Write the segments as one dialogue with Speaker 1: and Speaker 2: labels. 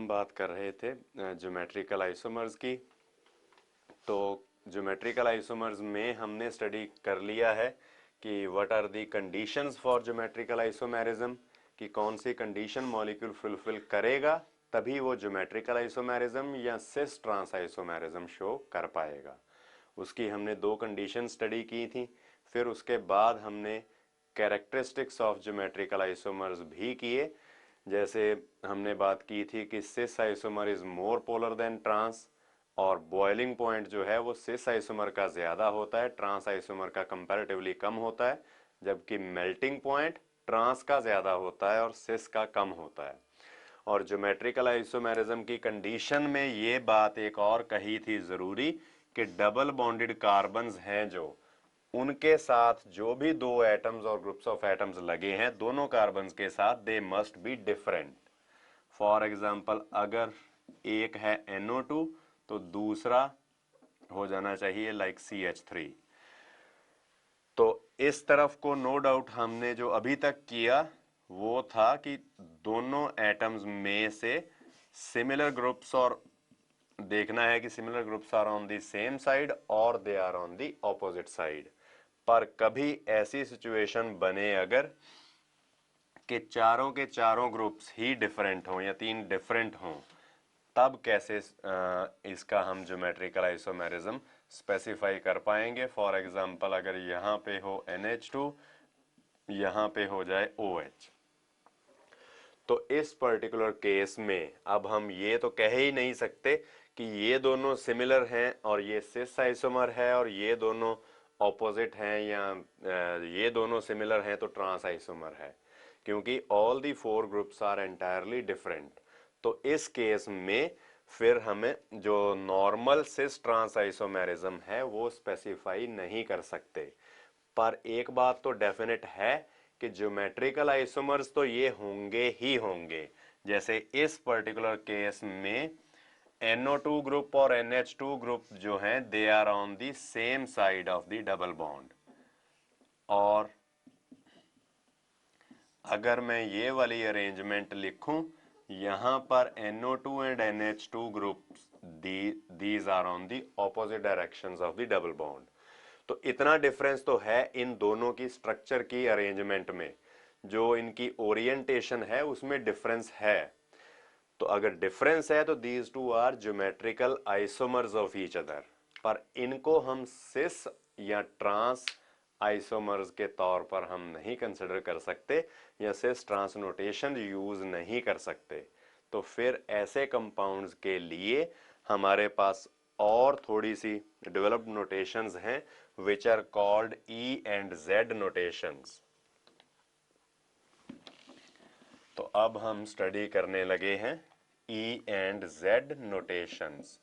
Speaker 1: हम बात कर रहे थे ज्योमेट्रिकल आइसोमर्स की। तो ज्योमेट्रिकल आइसोमर्स में हमने स्टडी कर लिया है कि what are the conditions for geometrical isomerism, कि कौन सी कंडीशन मॉलिक्यूल फुलफिल करेगा तभी वो ज्योमेट्रिकल आइसोमेरिज्म या सिस ट्रांस आइसोमेरिज्म शो कर पाएगा। उसकी हमने दो कंडीशन स्टडी की थी। फिर उसके बाद हमने कैरेक्टरिस्टिक्स ऑफ ज्योमेट्रिकल आइसोमर्स भी किए। जैसे हमने बात की थी कि cis isomer is more polar than trans, और बॉइलिंग पॉइंट जो है वो सिस आइसोमर का ज़्यादा होता है, ट्रांस आइसोमर का कंपैरेटिवली कम होता है, जबकि मेल्टिंग पॉइंट ट्रांस का ज़्यादा होता है और सिस का कम होता है। और ज्योमेट्रिकल आइसोमेरिज्म की कंडीशन में ये बात एक और कही थी ज़रूरी कि डबल बॉन्डेड कार्बन्स हैं जो, उनके साथ जो भी दो एटम्स और ग्रुप्स ऑफ एटम्स लगे हैं दोनों कार्बन्स के साथ, they must be different. For example अगर एक है NO2 तो दूसरा हो जाना चाहिए लाइक CH3। तो इस तरफ को नो डाउट हमने जो अभी तक किया वो था कि दोनों एटम्स में से सिमिलर ग्रुप्स, और देखना है कि similar groups are on the same side और they are on the opposite side. पर कभी ऐसी सिचुएशन बने अगर कि चारों के चारों ग्रुप्स ही डिफरेंट हों या तीन डिफरेंट हों, तब कैसे इसका हम ज्योमेट्रिकल आइसोमेरिज्म स्पेसिफाई कर पाएंगे। फॉर एग्जांपल अगर यहाँ पे हो NH2, यहाँ पे हो जाए OH, तो इस पर्टिकुलर केस में अब हम ये तो कह ही नहीं सकते कि ये दोनों सिमिलर हैं और ये सिस आइसोमर है, और ये दोनों ऑपोजिट हैं, या ये दोनों सिमिलर हैं तो ट्रांस आइसोमर है, क्योंकि all the four groups are entirely different. तो इस केस में फिर हमें जो नॉर्मल सिस ट्रांस आइसोमेरिज्म है वो स्पेसिफाई नहीं कर सकते। पर एक बात तो डेफिनेट है कि ज्योमेट्रिकल आइसोमर्स तो ये होंगे ही होंगे। जैसे इस पर्टिकुलर केस में NO2 ग्रुप और NH2 ग्रुप जो हैं they are on the same side of the double bond, और अगर मैं ये वाली अरेंजमेंट लिखूं, यहां पर NO2 and NH2 groups these are on the opposite directions of the double bond. तो इतना डिफरेंस तो है इन दोनों की स्ट्रक्चर की अरेंजमेंट में, जो इनकी ओरिएंटेशन है उसमें डिफरेंस है। तो अगर डिफरेंस है तो these two are geometrical isomers of each other, पर इनको हम सिस या ट्रांस आइसोमर्स के तौर पर हम नहीं कंसिडर कर सकते, या सिस ट्रांस नोटेशन यूज नहीं कर सकते। तो फिर ऐसे कंपाउंड्स के लिए हमारे पास और थोड़ी सी डेवलप्ड नोटेशंस हैं which are called E and Z notations. तो अब हम स्टडी करने लगे हैं E एंड Z नोटेशंस।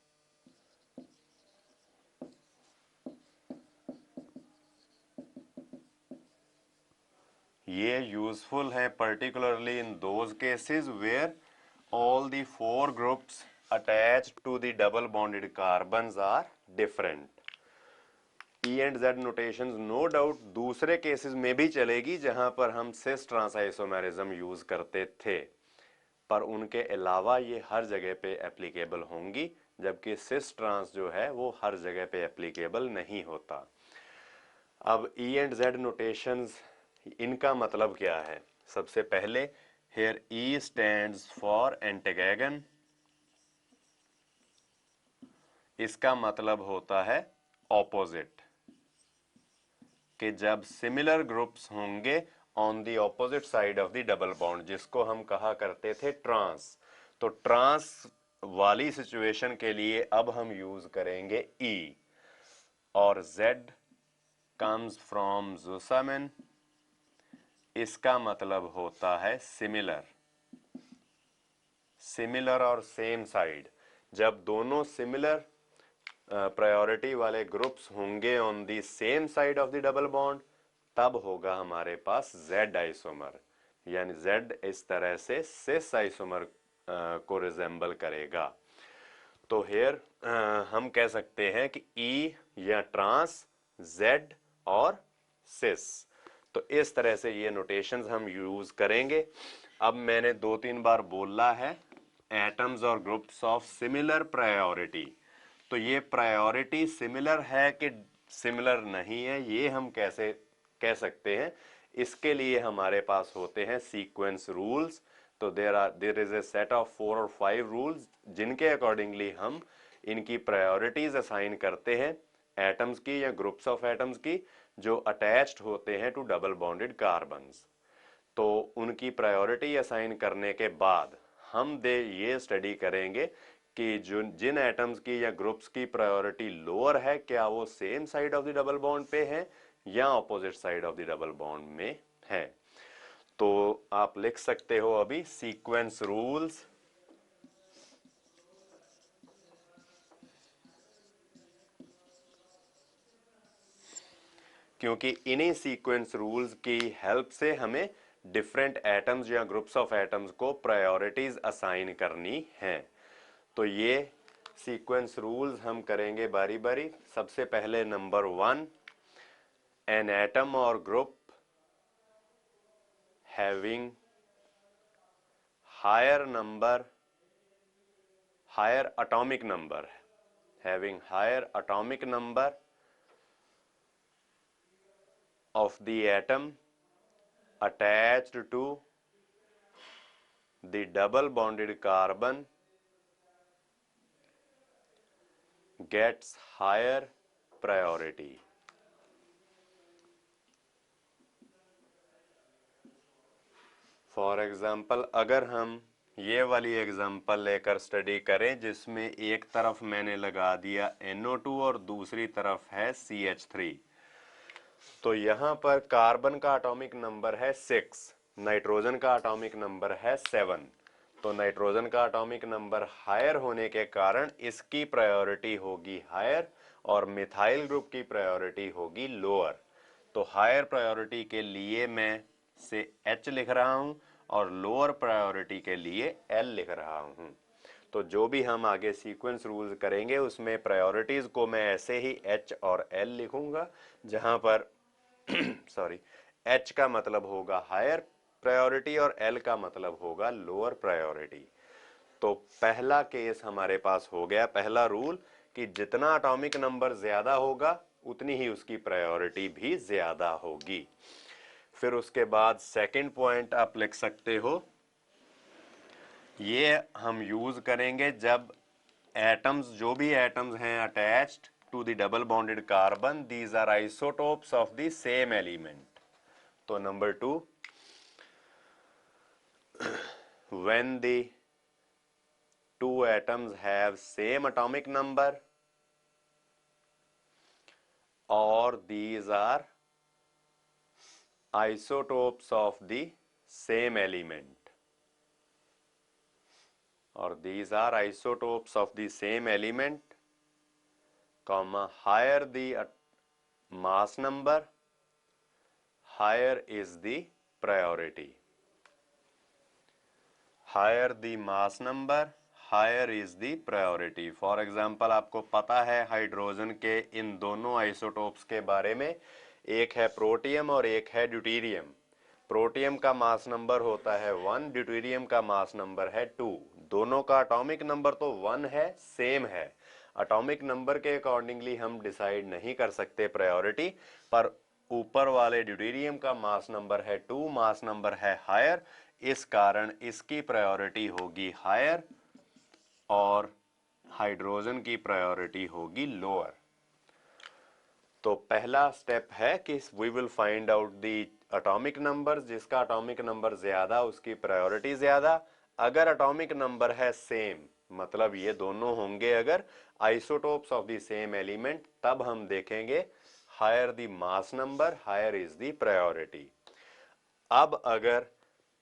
Speaker 1: ये यूजफुल है particularly in those cases where all the four groups attached to the double bonded carbons are different. E and Z notations no doubt दूसरे cases में भी चलेगी जहां पर हम सिस ट्रांस आइसोमेरिज्म यूज करते थे, पर उनके अलावा ये हर जगह पे एप्लीकेबल होंगी, जबकि सिस ट्रांस जो है वो हर जगह पे एप्लीकेबल नहीं होता। अब E एंड Z नोटेशंस, इनका मतलब क्या है? सबसे पहले here E stands for antagon। इसका मतलब होता है ऑपोजिट, कि जब सिमिलर ग्रुप्स होंगे on the opposite side of the double bond, जिसको हम कहा करते थे ट्रांस। तो ट्रांस वाली सिचुएशन के लिए अब हम यूज करेंगे E, और Z कम्स फ्रॉम ज़ुसामिन। इसका मतलब होता है सिमिलर, सिमिलर और सेम साइड। जब दोनों सिमिलर प्रायोरिटी वाले ग्रुप्स होंगे on the same side of the double bond, तब होगा हमारे पास Z आइसोमर, यानी Z इस तरह से सिस आइसोमर को रिजेंबल करेगा। तो हेयर हम कह सकते हैं कि E या ट्रांस, Z और सिस। तो इस तरह से ये नोटेशंस हम यूज करेंगे। अब मैंने दो तीन बार बोला है एटम्स और ग्रुप्स ऑफ सिमिलर प्रायोरिटी। तो ये प्रायोरिटी सिमिलर है कि सिमिलर नहीं है, ये हम कैसे कह सकते हैं? इसके लिए हमारे पास होते हैं सीक्वेंस रूल्स। तो there is a set of 4 और 5 रूल्स जिनके अकॉर्डिंगली हम इनकी प्रायोरिटीज असाइन करते हैं एटम्स की या ग्रुप्स ऑफ एटम्स की जो अटैच्ड होते हैं टू डबल बॉन्डेड कार्बन्स। तो उनकी प्रायोरिटी असाइन करने के बाद हम ये स्टडी करेंगे कि जिन एटम्स की या ग्रुप्स की प्रायोरिटी लोअर है क्या वो same side of the double bond पे है या opposite side of the double bond में है। तो आप लिख सकते हो अभी सीक्वेंस रूल्स, क्योंकि इन्हीं सीक्वेंस रूल्स की हेल्प से हमें डिफरेंट एटम्स या ग्रुप्स ऑफ एटम्स को प्रायोरिटीज असाइन करनी है। तो ये सीक्वेंस रूल्स हम करेंगे बारी बारी। सबसे पहले नंबर 1, एन एटम और group having higher atomic number, having higher atomic number of the atom attached to the double bonded carbon gets higher priority। For example अगर हम ये वाली एग्जाम्पल लेकर स्टडी करें जिसमें एक तरफ मैंने लगा दिया NO2 और दूसरी तरफ है CH3, तो यहाँ पर कार्बन का एटॉमिक नंबर है 6, नाइट्रोजन का एटॉमिक नंबर है 7। तो नाइट्रोजन का एटॉमिक नंबर हायर होने के कारण इसकी प्रायोरिटी होगी हायर और मिथाइल ग्रुप की प्रायोरिटी होगी लोअर। तो हायर प्रायोरिटी के लिए मैं से H लिख रहा हूं और लोअर प्रायोरिटी के लिए L लिख रहा हूं। तो जो भी हम आगे सीक्वेंस रूल्स करेंगे उसमें प्रायोरिटीज को मैं ऐसे ही H और L लिखूंगा, जहां पर सॉरी H का मतलब होगा हायर प्रायोरिटी और L का मतलब होगा लोअर प्रायोरिटी। तो पहला केस हमारे पास हो गया, पहला रूल कि जितना एटॉमिक नंबर ज्यादा होगा उतनी ही उसकी प्रायोरिटी भी ज्यादा होगी। फिर उसके बाद सेकंड पॉइंट आप लिख सकते हो, ये हम यूज करेंगे जब एटम्स जो भी एटम्स हैं attached to the double bonded carbon these are isotopes of the same element. तो number 2, when the two atoms have same atomic number or these are isotopes of the same element, or these are isotopes of the same element, comma higher the mass number, higher is the priority। higher the mass number, higher is the priority। For example आपको पता है hydrogen के इन दोनों isotopes के बारे में, एक है प्रोटियम और एक है ड्यूटेरियम। प्रोटियम का मास नंबर होता है 1, ड्यूटेरियम का मास नंबर है 2। दोनों का एटॉमिक नंबर तो 1 है, सेम है। एटॉमिक नंबर के अकॉर्डिंगली हम डिसाइड नहीं कर सकते प्रायोरिटी, पर ऊपर वाले ड्यूटेरियम का मास नंबर है 2, मास नंबर है हायर, इस कारण इसकी प्रायोरिटी होगी हायर और हाइड्रोजन की प्रायोरिटी होगी लोअर। तो पहला स्टेप है कि we will find out the atomic number, जिसका एटॉमिक नंबर ज्यादा उसकी प्रायोरिटी ज्यादा। अगर एटॉमिक नंबर है सेम, मतलब ये दोनों होंगे अगर isotopes of the same element, तब हम देखेंगे higher the mass number higher is the priority. अब अगर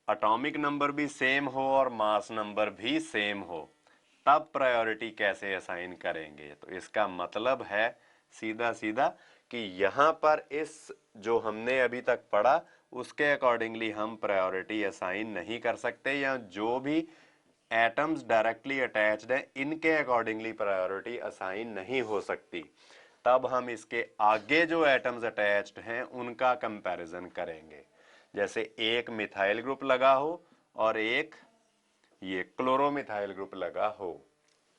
Speaker 1: एटॉमिक नंबर भी सेम हो और मास नंबर भी सेम हो, तब प्रायोरिटी कैसे असाइन करेंगे? तो इसका मतलब है सीधा सीधा कि यहां पर इस जो हमने अभी तक पढ़ा उसके अकॉर्डिंगली हम प्रायोरिटी असाइन नहीं कर सकते, या जो भी एटम्स डायरेक्टली अटैच्ड हैं इनके अकॉर्डिंगली प्रायोरिटी असाइन नहीं हो सकती। तब हम इसके आगे जो एटम्स अटैच्ड हैं उनका कंपैरिजन करेंगे। जैसे एक मिथाइल ग्रुप लगा हो और एक ये क्लोरोमिथाइल ग्रुप लगा हो।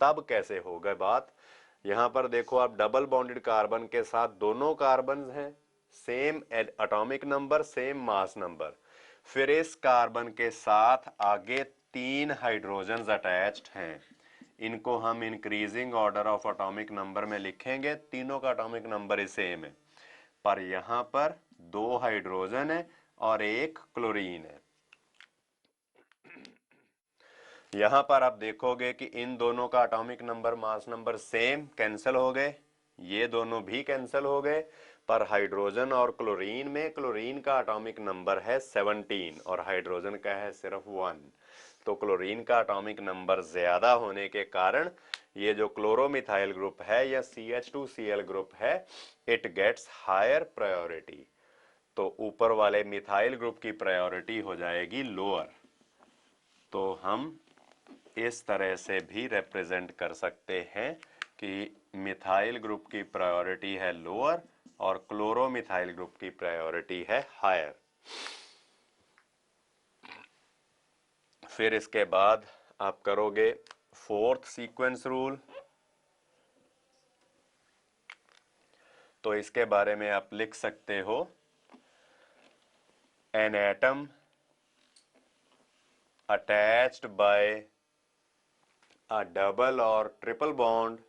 Speaker 1: तब कैसे होगा बात, यहां पर देखो आप, डबल बॉन्डेड कार्बन के साथ दोनों कार्बन हैं, same atomic number, same mass number, फिर इस कार्बन के साथ आगे 3 हाइड्रोजन्स अटैच्ड हैं, इनको हम increasing order of atomic number में लिखेंगे, तीनों का एटॉमिक नंबर ही सेम है, पर यहां पर 2 हाइड्रोजन है और 1 क्लोरीन है। यहां पर आप देखोगे कि इन दोनों का atomic number mass number same, cancel हो गए, ये दोनों भी कैंसिल हो गए, पर हाइड्रोजन और क्लोरीन में क्लोरीन का एटॉमिक नंबर है 17 और हाइड्रोजन का है सिर्फ 1, तो क्लोरीन का एटॉमिक नंबर ज्यादा होने के कारण ये जो क्लोरोमिथाइल ग्रुप है या CH2Cl ग्रुप है, इट गेट्स हायर प्रायोरिटी, तो ऊपर वाले मिथाइल ग्रुप की प्रायोरिटी हो जाएगी लोअर। तो हम इस तरह से भी रिप्रेजेंट कर सकते हैं कि मिथाइल ग्रुप की प्रायोरिटी है लोअर और क्लोरोमिथाइल ग्रुप की प्रायोरिटी है हायर। फिर इसके बाद आप करोगे फोर्थ सीक्वेंस रूल, तो इसके बारे में आप लिख सकते हो, an atom attached bye a double or triple bond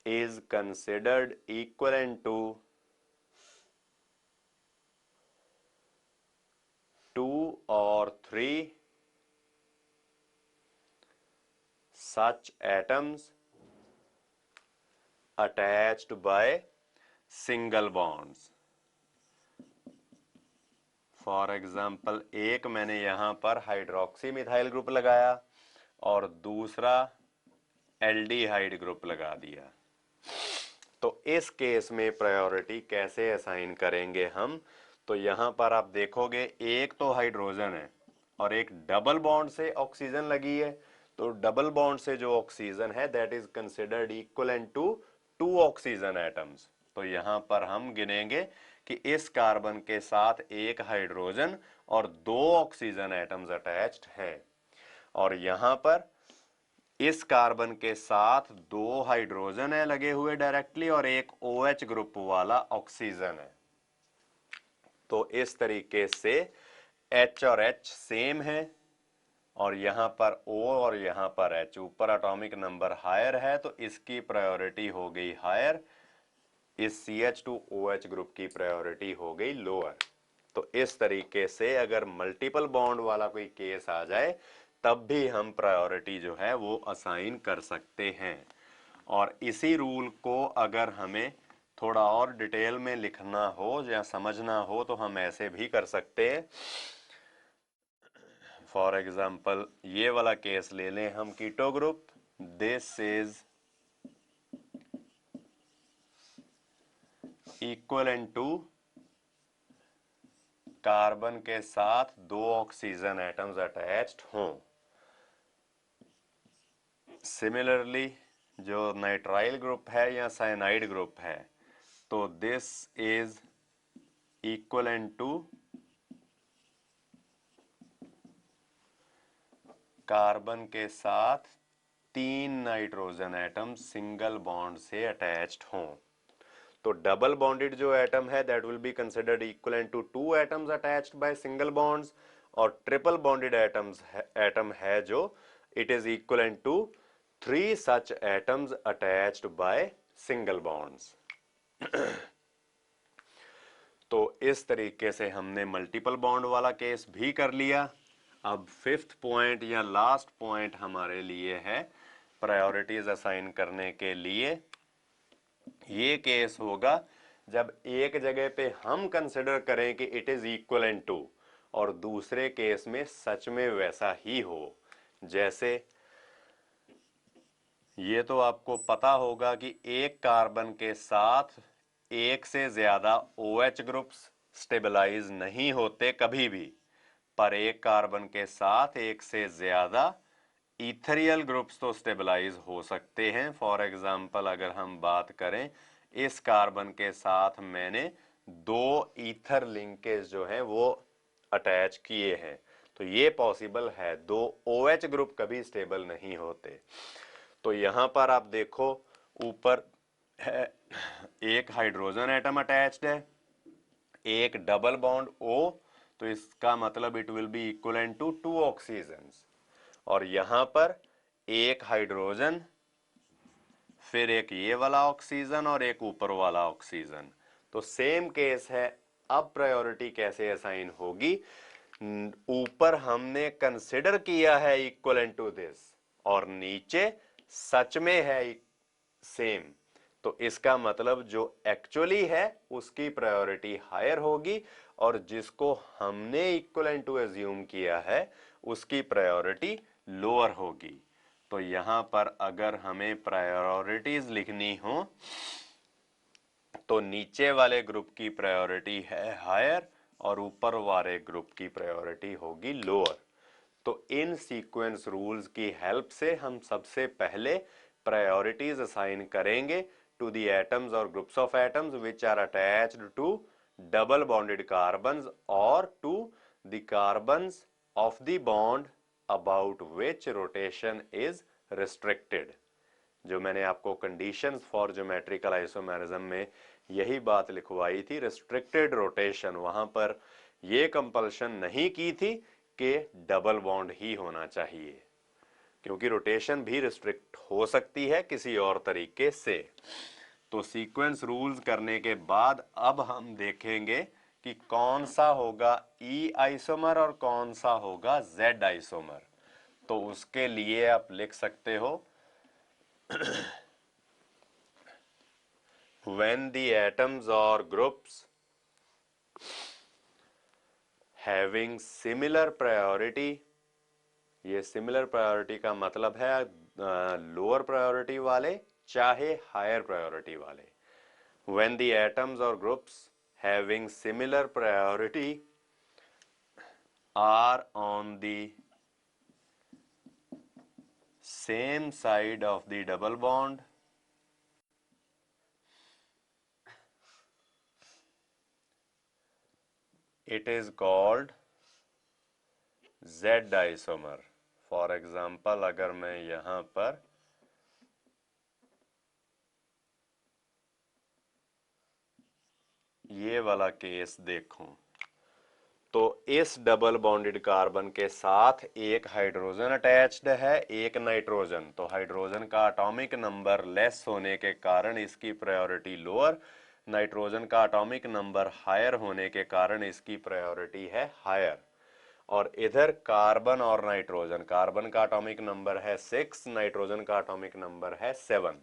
Speaker 1: is considered equivalent to 2 or 3 such atoms attached by single bonds। For example, एक मैंने यहां पर हाइड्रोक्सी मिथाइल ग्रुप लगाया और दूसरा एल्डिहाइड ग्रुप लगा दिया, तो इस केस में प्रायोरिटी कैसे असाइन करेंगे हम, तो यहां पर आप देखोगे एक तो हाइड्रोजन है और एक डबल बॉन्ड से ऑक्सीजन लगी है, तो डबल बॉन्ड से जो ऑक्सीजन है that is considered equivalent to 2 oxygen atoms. तो यहां पर हम गिनेंगे कि इस कार्बन के साथ एक हाइड्रोजन और 2 ऑक्सीजन एटम्स अटैच्ड हैं, और यहां पर इस कार्बन के साथ 2 हाइड्रोजन है लगे हुए डायरेक्टली और एक OH ग्रुप वाला ऑक्सीजन है। तो इस तरीके से H और H सेम है और यहां पर O और यहां पर H, ऊपर एटॉमिक नंबर हायर है तो इसकी प्रायोरिटी हो गई हायर, इस CH2OH ग्रुप की प्रायोरिटी हो गई लोअर। तो इस तरीके से अगर मल्टीपल बॉन्ड वाला कोई केस आ जाए तब भी हम प्रायोरिटी जो है वो असाइन कर सकते हैं। और इसी रूल को अगर हमें थोड़ा और डिटेल में लिखना हो या समझना हो तो हम ऐसे भी कर सकते हैं। फॉर एग्जाम्पल ये वाला केस ले लें हम, keto group, this is equivalent to carbon के साथ 2 ऑक्सीजन एटम्स अटैच्ड हों। सिमिलरली जो नाइट्राइल ग्रुप है या साइनाइड ग्रुप है, तो this is equivalent to carbon के साथ 3 नाइट्रोजन एटम सिंगल बॉन्ड से अटैच्ड हों। तो डबल बॉन्डेड जो एटम है that will be considered equivalent to 2 atoms attached by single bonds, और ट्रिपल बॉन्डेड एटम है जो it is equivalent to 3 such atoms attached by single bonds. तो इस तरीके से हमने मल्टीपल बॉन्ड वाला केस भी कर लिया। अब फिफ्थ पॉइंट या लास्ट पॉइंट हमारे लिए है प्रायोरिटीज असाइन करने के लिए। ये केस होगा जब एक जगह पे हम कंसिडर करें कि इट इज इक्विवेलेंट टू और दूसरे केस में सच में वैसा ही हो। जैसे ये तो आपको पता होगा कि एक कार्बन के साथ एक से ज्यादा OH ग्रुप्स स्टेबलाइज नहीं होते कभी भी, पर एक कार्बन के साथ एक से ज्यादा इथरियल ग्रुप्स तो स्टेबलाइज हो सकते हैं। फॉर एग्जाम्पल अगर हम बात करें, इस कार्बन के साथ मैंने 2 ईथर लिंकेज जो है वो अटैच किए हैं, तो ये पॉसिबल है, दो OH ग्रुप कभी स्टेबल नहीं होते। तो यहां पर आप देखो ऊपर है एक हाइड्रोजन एटम अटैच्ड है, एक डबल बॉन्ड O, तो इसका मतलब it will be equivalent to 2 oxygens. और यहां पर एक हाइड्रोजन, फिर एक ये वाला ऑक्सीजन और एक ऊपर वाला ऑक्सीजन। तो सेम केस है। अब प्रायोरिटी कैसे असाइन होगी? ऊपर हमने कंसिडर किया है इक्वलेंट टू दिस और नीचे सच में है सेम, तो इसका मतलब जो एक्चुअली है उसकी प्रायोरिटी हायर होगी और जिसको हमने इक्वलेंट टू एज्यूम किया है उसकी प्रायोरिटी लोअर होगी। तो यहां पर अगर हमें प्रायोरिटीज लिखनी हो तो नीचे वाले ग्रुप की प्रायोरिटी है हायर और ऊपर वाले ग्रुप की प्रायोरिटी होगी लोअर। तो इन सीक्वेंस रूल्स की हेल्प से हम सबसे पहले प्रायोरिटीज असाइन करेंगे टू द एटम्स और groups of atoms which are attached to double bonded carbons और to the carbons of the bond about which rotation is restricted. जो मैंने आपको कंडीशंस फॉर ज्योमेट्रिकल आइसोमेरिज्म में यही बात लिखवाई थी, रिस्ट्रिक्टेड रोटेशन, वहां पर यह कंपल्शन नहीं की थी कि डबल बॉन्ड ही होना चाहिए, क्योंकि रोटेशन भी रिस्ट्रिक्ट हो सकती है किसी और तरीके से। तो सीक्वेंस रूल्स करने के बाद अब हम देखेंगे कि कौन सा होगा E आइसोमर और कौन सा होगा Z आइसोमर। तो उसके लिए आप लिख सकते हो when the atoms or groups having similar priority, ये सिमिलर प्रायोरिटी का मतलब है लोअर प्रायोरिटी वाले चाहे हायर प्रायोरिटी वाले। when the atoms or groups having similar priority are on the same side of the double bond, it is called Z isomer। For example अगर मैं यहां पर ये वाला केस देखूं तो इस डबल बॉन्डेड कार्बन के साथ एक हाइड्रोजन अटैच्ड है, एक नाइट्रोजन। तो हाइड्रोजन का एटॉमिक नंबर लेस होने के कारण इसकी प्रायोरिटी लोअर, नाइट्रोजन का एटॉमिक नंबर हायर होने के कारण इसकी प्रायोरिटी है हायर। और इधर कार्बन और नाइट्रोजन, कार्बन का एटॉमिक नंबर है 6, नाइट्रोजन का एटॉमिक नंबर है 7।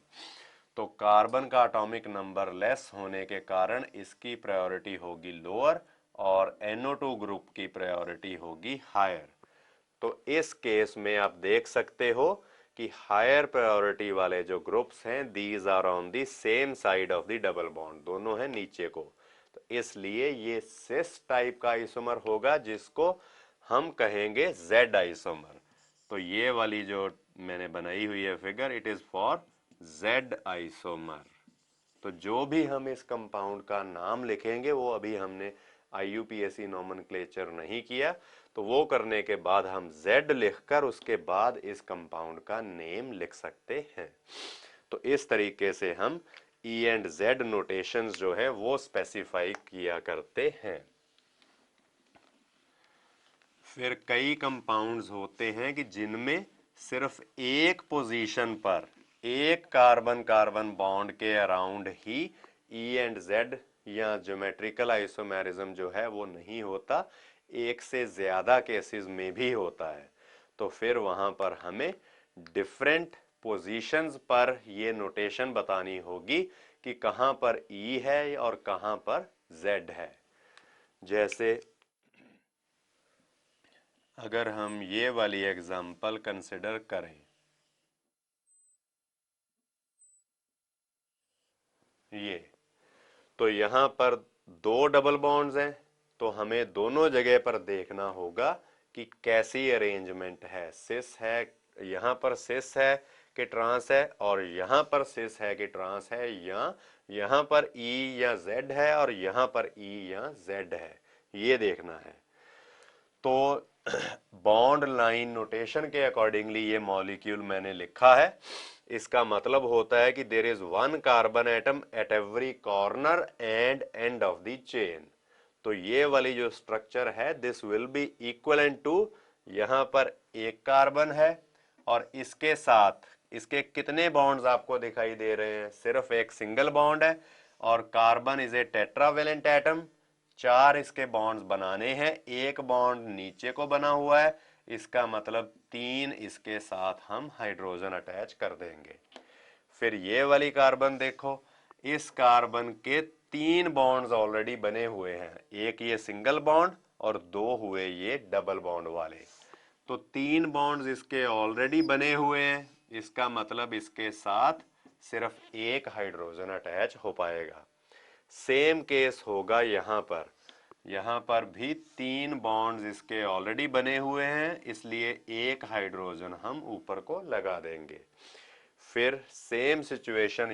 Speaker 1: तो कार्बन का एटॉमिक नंबर लेस होने के कारण इसकी प्रायोरिटी होगी लोअर और NO2 ग्रुप की प्रायोरिटी होगी हायर। तो इस केस में आप देख सकते हो कि हायर प्रायोरिटी वाले जो ग्रुप्स हैं these are on the same side of the double bond, दोनों हैं नीचे को। तो इसलिए ये सिस टाइप का आइसोमर होगा जिसको हम कहेंगे Z आइसोमर। तो ये वाली जो मैंने बनाई हुई है figure, it is for Z isomer. तो जो भी हम इस कंपाउंड का नाम लिखेंगे वो अभी हमने IUPAC नोमेनक्लेचर नहीं किया, तो वो करने के बाद हम Z लिखकर उसके बाद इस कंपाउंड का नेम लिख सकते हैं। तो इस तरीके से हम E एंड Z नोटेशंस जो है वो स्पेसिफाई किया करते हैं। फिर कई कंपाउंड्स होते हैं कि जिनमें सिर्फ एक पोजीशन पर एक कार्बन कार्बन बॉन्ड के around he E and Z या ज्योमेट्रिकल आइसोमेरिज्म जो है वो नहीं होता, एक से ज्यादा केसेस में भी होता है। तो फिर वहां पर हमें डिफरेंट पोजीशंस पर ये नोटेशन बतानी होगी कि कहां पर E है और कहां पर Z है। जैसे अगर हम ये वाली एग्जांपल कंसिडर करें, ये तो यहां पर दो डबल बॉन्ड्स हैं, तो हमें दोनों जगह पर देखना होगा कि कैसी अरेंजमेंट है। सिस है, यहां पर सिस है कि ट्रांस है, और यहां पर सिस है कि ट्रांस है, या यहां पर E या Z है और यहां पर E या Z है, ये देखना है। तो बॉन्ड लाइन नोटेशन के अकॉर्डिंगली ये मॉलिक्यूल मैंने लिखा है। इसका मतलब होता है कि there is one carbon atom at every corner and and of the chain. तो ये वाली जो स्ट्रक्चर है this will be equivalent to, यहां पर एक कार्बन है और इसके साथ इसके कितने बॉन्ड्स आपको दिखाई दे रहे हैं, सिर्फ एक सिंगल बॉन्ड है और carbon is a tetravalent atom. चार इसके बॉन्ड्स बनाने हैं, एक बॉन्ड नीचे को बना हुआ है, इसका मतलब तीन इसके साथ हम हाइड्रोजन अटैच कर देंगे। फिर ये वाली कार्बन देखो, इस कार्बन के तीन बॉन्ड्स ऑलरेडी बने हुए हैं, एक ये सिंगल बॉन्ड और दो हुए ये डबल बॉन्ड वाले। तो तीन बॉन्ड्स इसके ऑलरेडी बने हुए हैं, इसका मतलब इसके साथ सिर्फ एक हाइड्रोजन अटैच हो पाएगा। सेम केस होगा यहां पर भी तीन बॉन्ड्स इसके ऑलरेडी बने हुए हैं, इसलिए एक हाइड्रोजन हम ऊपर को लगा देंगे। फिर सेम सिचुएशन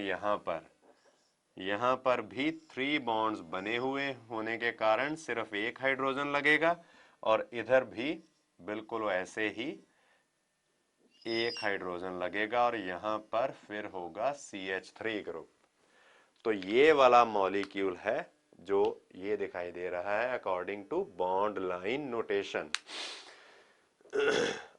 Speaker 1: यहां पर भी थ्री बॉन्ड्स बने हुए होने के कारण सिर्फ एक हाइड्रोजन लगेगा और इधर भी बिल्कुल वैसे ही एक हाइड्रोजन लगेगा और यहां पर फिर होगा CH3 ग्रुप। तो ये वाला मॉलिक्यूल है जो ये दिखाई दे रहा है according to bond line notation.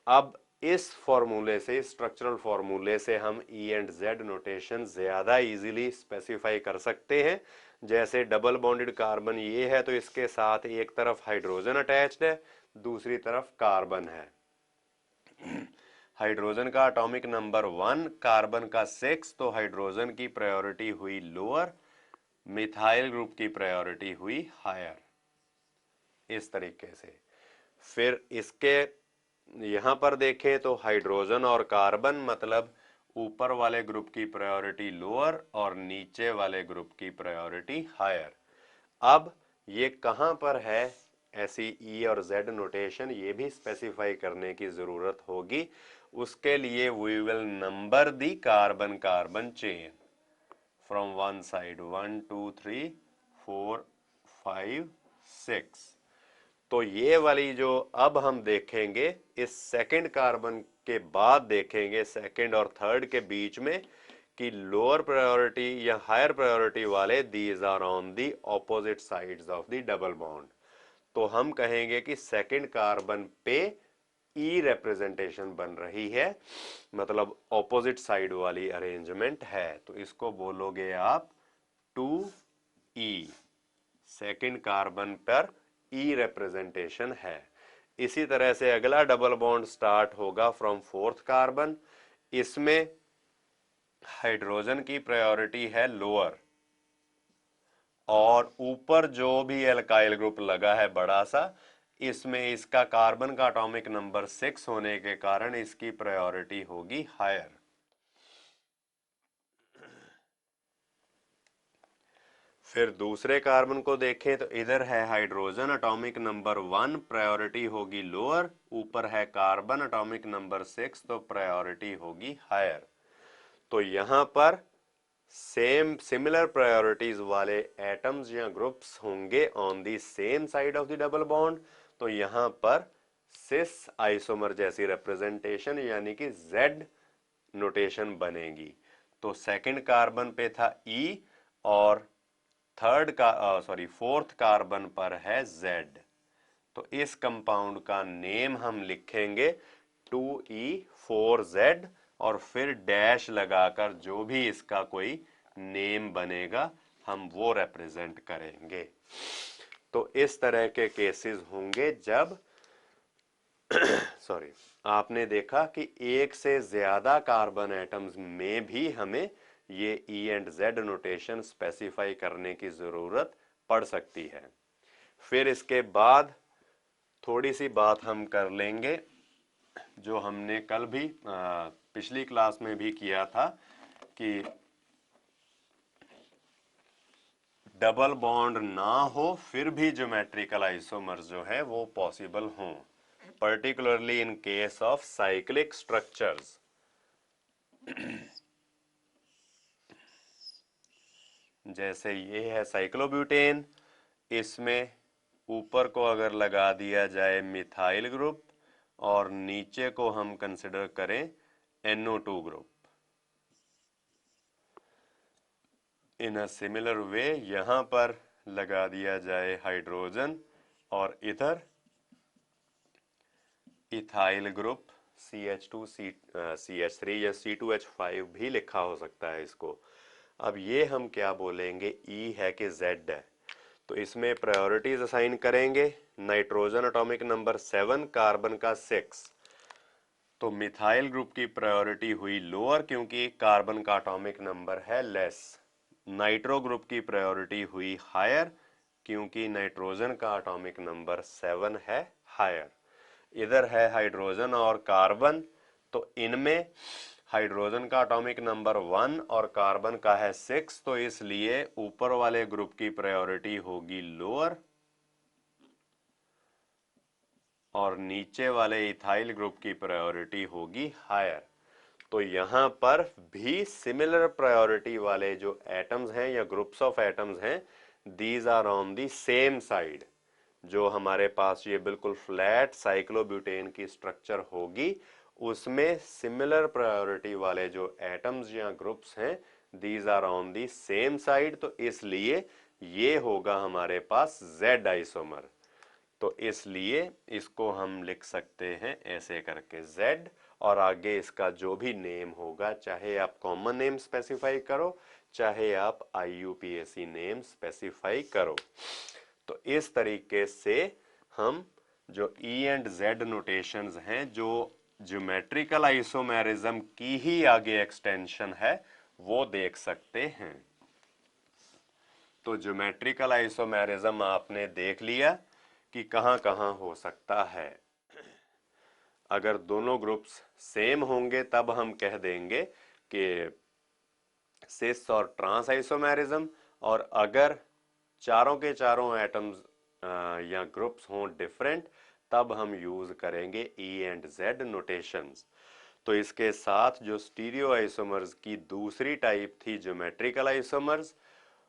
Speaker 1: अब इस फॉर्मूले से, स्ट्रक्चरल फॉर्मूले से हम E एंड Z नोटेशन ज्यादा इजीली स्पेसिफाई कर सकते हैं। जैसे डबल बॉन्डेड कार्बन ये है तो इसके साथ एक तरफ हाइड्रोजन अटैच्ड है, दूसरी तरफ कार्बन है। हाइड्रोजन का एटॉमिक नंबर 1, कार्बन का 6, तो हाइड्रोजन की प्रायोरिटी हुई लोअर, मिथाइल ग्रुप की प्रायोरिटी हुई हायर, इस तरीके से। फिर इसके यहां पर देखें तो हाइड्रोजन और कार्बन मतलब ऊपर वाले ग्रुप की प्रायोरिटी लोअर और नीचे वाले ग्रुप की प्रायोरिटी हायर। अब ये कहां पर है ऐसी E और Z नोटेशन, ये भी स्पेसिफाई करने की जरूरत होगी। उसके लिए we will number the carbon carbon chain from one side, 1 2 3 4 5 6। तो ये वाली जो अब हम देखेंगे इस सेकंड कार्बन के बाद देखेंगे सेकंड और थर्ड के बीच में कि लोअर प्रायोरिटी या हायर प्रायोरिटी वाले these are on the opposite sides of the double bond. तो हम कहेंगे कि सेकंड कार्बन पे ई रिप्रेजेंटेशन बन रही है, मतलब ऑपोजिट साइड वाली अरेंजमेंट है, तो इसको बोलोगे आप 2E। सेकंड कार्बन पर ई रिप्रेजेंटेशन है। इसी तरह से अगला डबल बॉन्ड स्टार्ट होगा फ्रॉम फोर्थ कार्बन, इसमें हाइड्रोजन की प्रायोरिटी है लोअर और ऊपर जो भी एल्काइल ग्रुप लगा है बड़ा सा, इसमें इसका कार्बन का एटॉमिक नंबर 6 होने के कारण इसकी प्रायोरिटी होगी हायर। फिर दूसरे कार्बन को देखें तो इधर है हाइड्रोजन एटॉमिक नंबर 1, प्रायोरिटी होगी लोअर, ऊपर है कार्बन एटॉमिक नंबर 6 तो प्रायोरिटी होगी हायर। तो यहां पर सिमिलर प्रायोरिटीज वाले एटम्स या ग्रुप्स होंगे on the same side of the double bond. तो यहां पर सिस आइसोमर जैसी रिप्रेजेंटेशन यानी कि Z नोटेशन बनेगी। तो सेकंड कार्बन पे था E और फोर्थ कार्बन पर है Z। तो इस कंपाउंड का नेम हम लिखेंगे 2E4Z और फिर डैश लगाकर जो भी इसका कोई नेम बनेगा हम वो रिप्रेजेंट करेंगे। तो इस तरह के केसेस होंगे जब आपने देखा कि एक से ज्यादा कार्बन एटम्स में भी हमें ये E and Z notation specify करने की जरूरत पड़ सकती है। फिर इसके बाद थोड़ी सी बात हम कर लेंगे जो हमने कल भी पिछली क्लास में भी किया था कि डबल बॉन्ड ना हो फिर भी ज्योमेट्रिकल आइसोमर्स जो है वो पॉसिबल हों, particularly in case of cyclic structures. जैसे ये है साइक्लोब्यूटेन, इसमें ऊपर को अगर लगा दिया जाए मिथाइल ग्रुप और नीचे को हम कंसिडर करें NO2 group, in a similar way यहां पर लगा दिया जाए हाइड्रोजन और इधर इथाइल ग्रुप CH3 या C2H5 भी लिखा हो सकता है इसको। अब ये हम क्या बोलेंगे, E है कि Z है, तो इसमें प्रायोरिटीज असाइन करेंगे। नाइट्रोजन एटॉमिक नंबर 7, कार्बन का 6, तो मिथाइल ग्रुप की प्रायोरिटी हुई लोअर क्योंकि कार्बन का एटॉमिक नंबर है लेस। नाइट्रो ग्रुप की प्रायोरिटी हुई हायर क्योंकि नाइट्रोजन का एटॉमिक नंबर 7 है हायर। इधर है हाइड्रोजन और कार्बन, तो इनमें हाइड्रोजन का एटॉमिक नंबर 1 और कार्बन का है 6, तो इसलिए ऊपर वाले ग्रुप की प्रायोरिटी होगी लोअर और नीचे वाले इथाइल ग्रुप की प्रायोरिटी होगी हायर। तो यहां पर भी सिमिलर प्रायोरिटी वाले जो एटम्स हैं या ग्रुप्स ऑफ एटम्स हैं, these are on the same side. जो हमारे पास ये बिल्कुल फ्लैट साइक्लोब्यूटेन की स्ट्रक्चर होगी, उसमें सिमिलर प्रायोरिटी वाले जो एटम्स या ग्रुप्स हैं, these are on the same side, तो इसलिए ये होगा हमारे पास Z आइसोमर। तो इसलिए इसको हम लिख सकते हैं ऐसे करके Z, और आगे इसका जो भी नेम होगा, चाहे आप कॉमन नेम स्पेसिफाई करो चाहे आप IUPAC नेम स्पेसिफाई करो। तो इस तरीके से हम जो E एंड Z नोटेशंस हैं, जो ज्योमेट्रिकल आइसोमेरिज्म की ही आगे एक्सटेंशन है, वो देख सकते हैं। तो ज्योमेट्रिकल आइसोमेरिज्म आपने देख लिया कि कहां कहां हो सकता है। अगर दोनों ग्रुप्स सेम होंगे तब हम कह देंगे कि सिस और ट्रांस आइसोमेरिज्म, और अगर चारों के चारों एटम्स या ग्रुप्स हों डिफरेंट, तब हम यूज करेंगे E एंड Z नोटेशंस। तो इसके साथ जो स्टीरियो आइसोमर्स की दूसरी टाइप थी ज्योमेट्रिकल आइसोमर्स,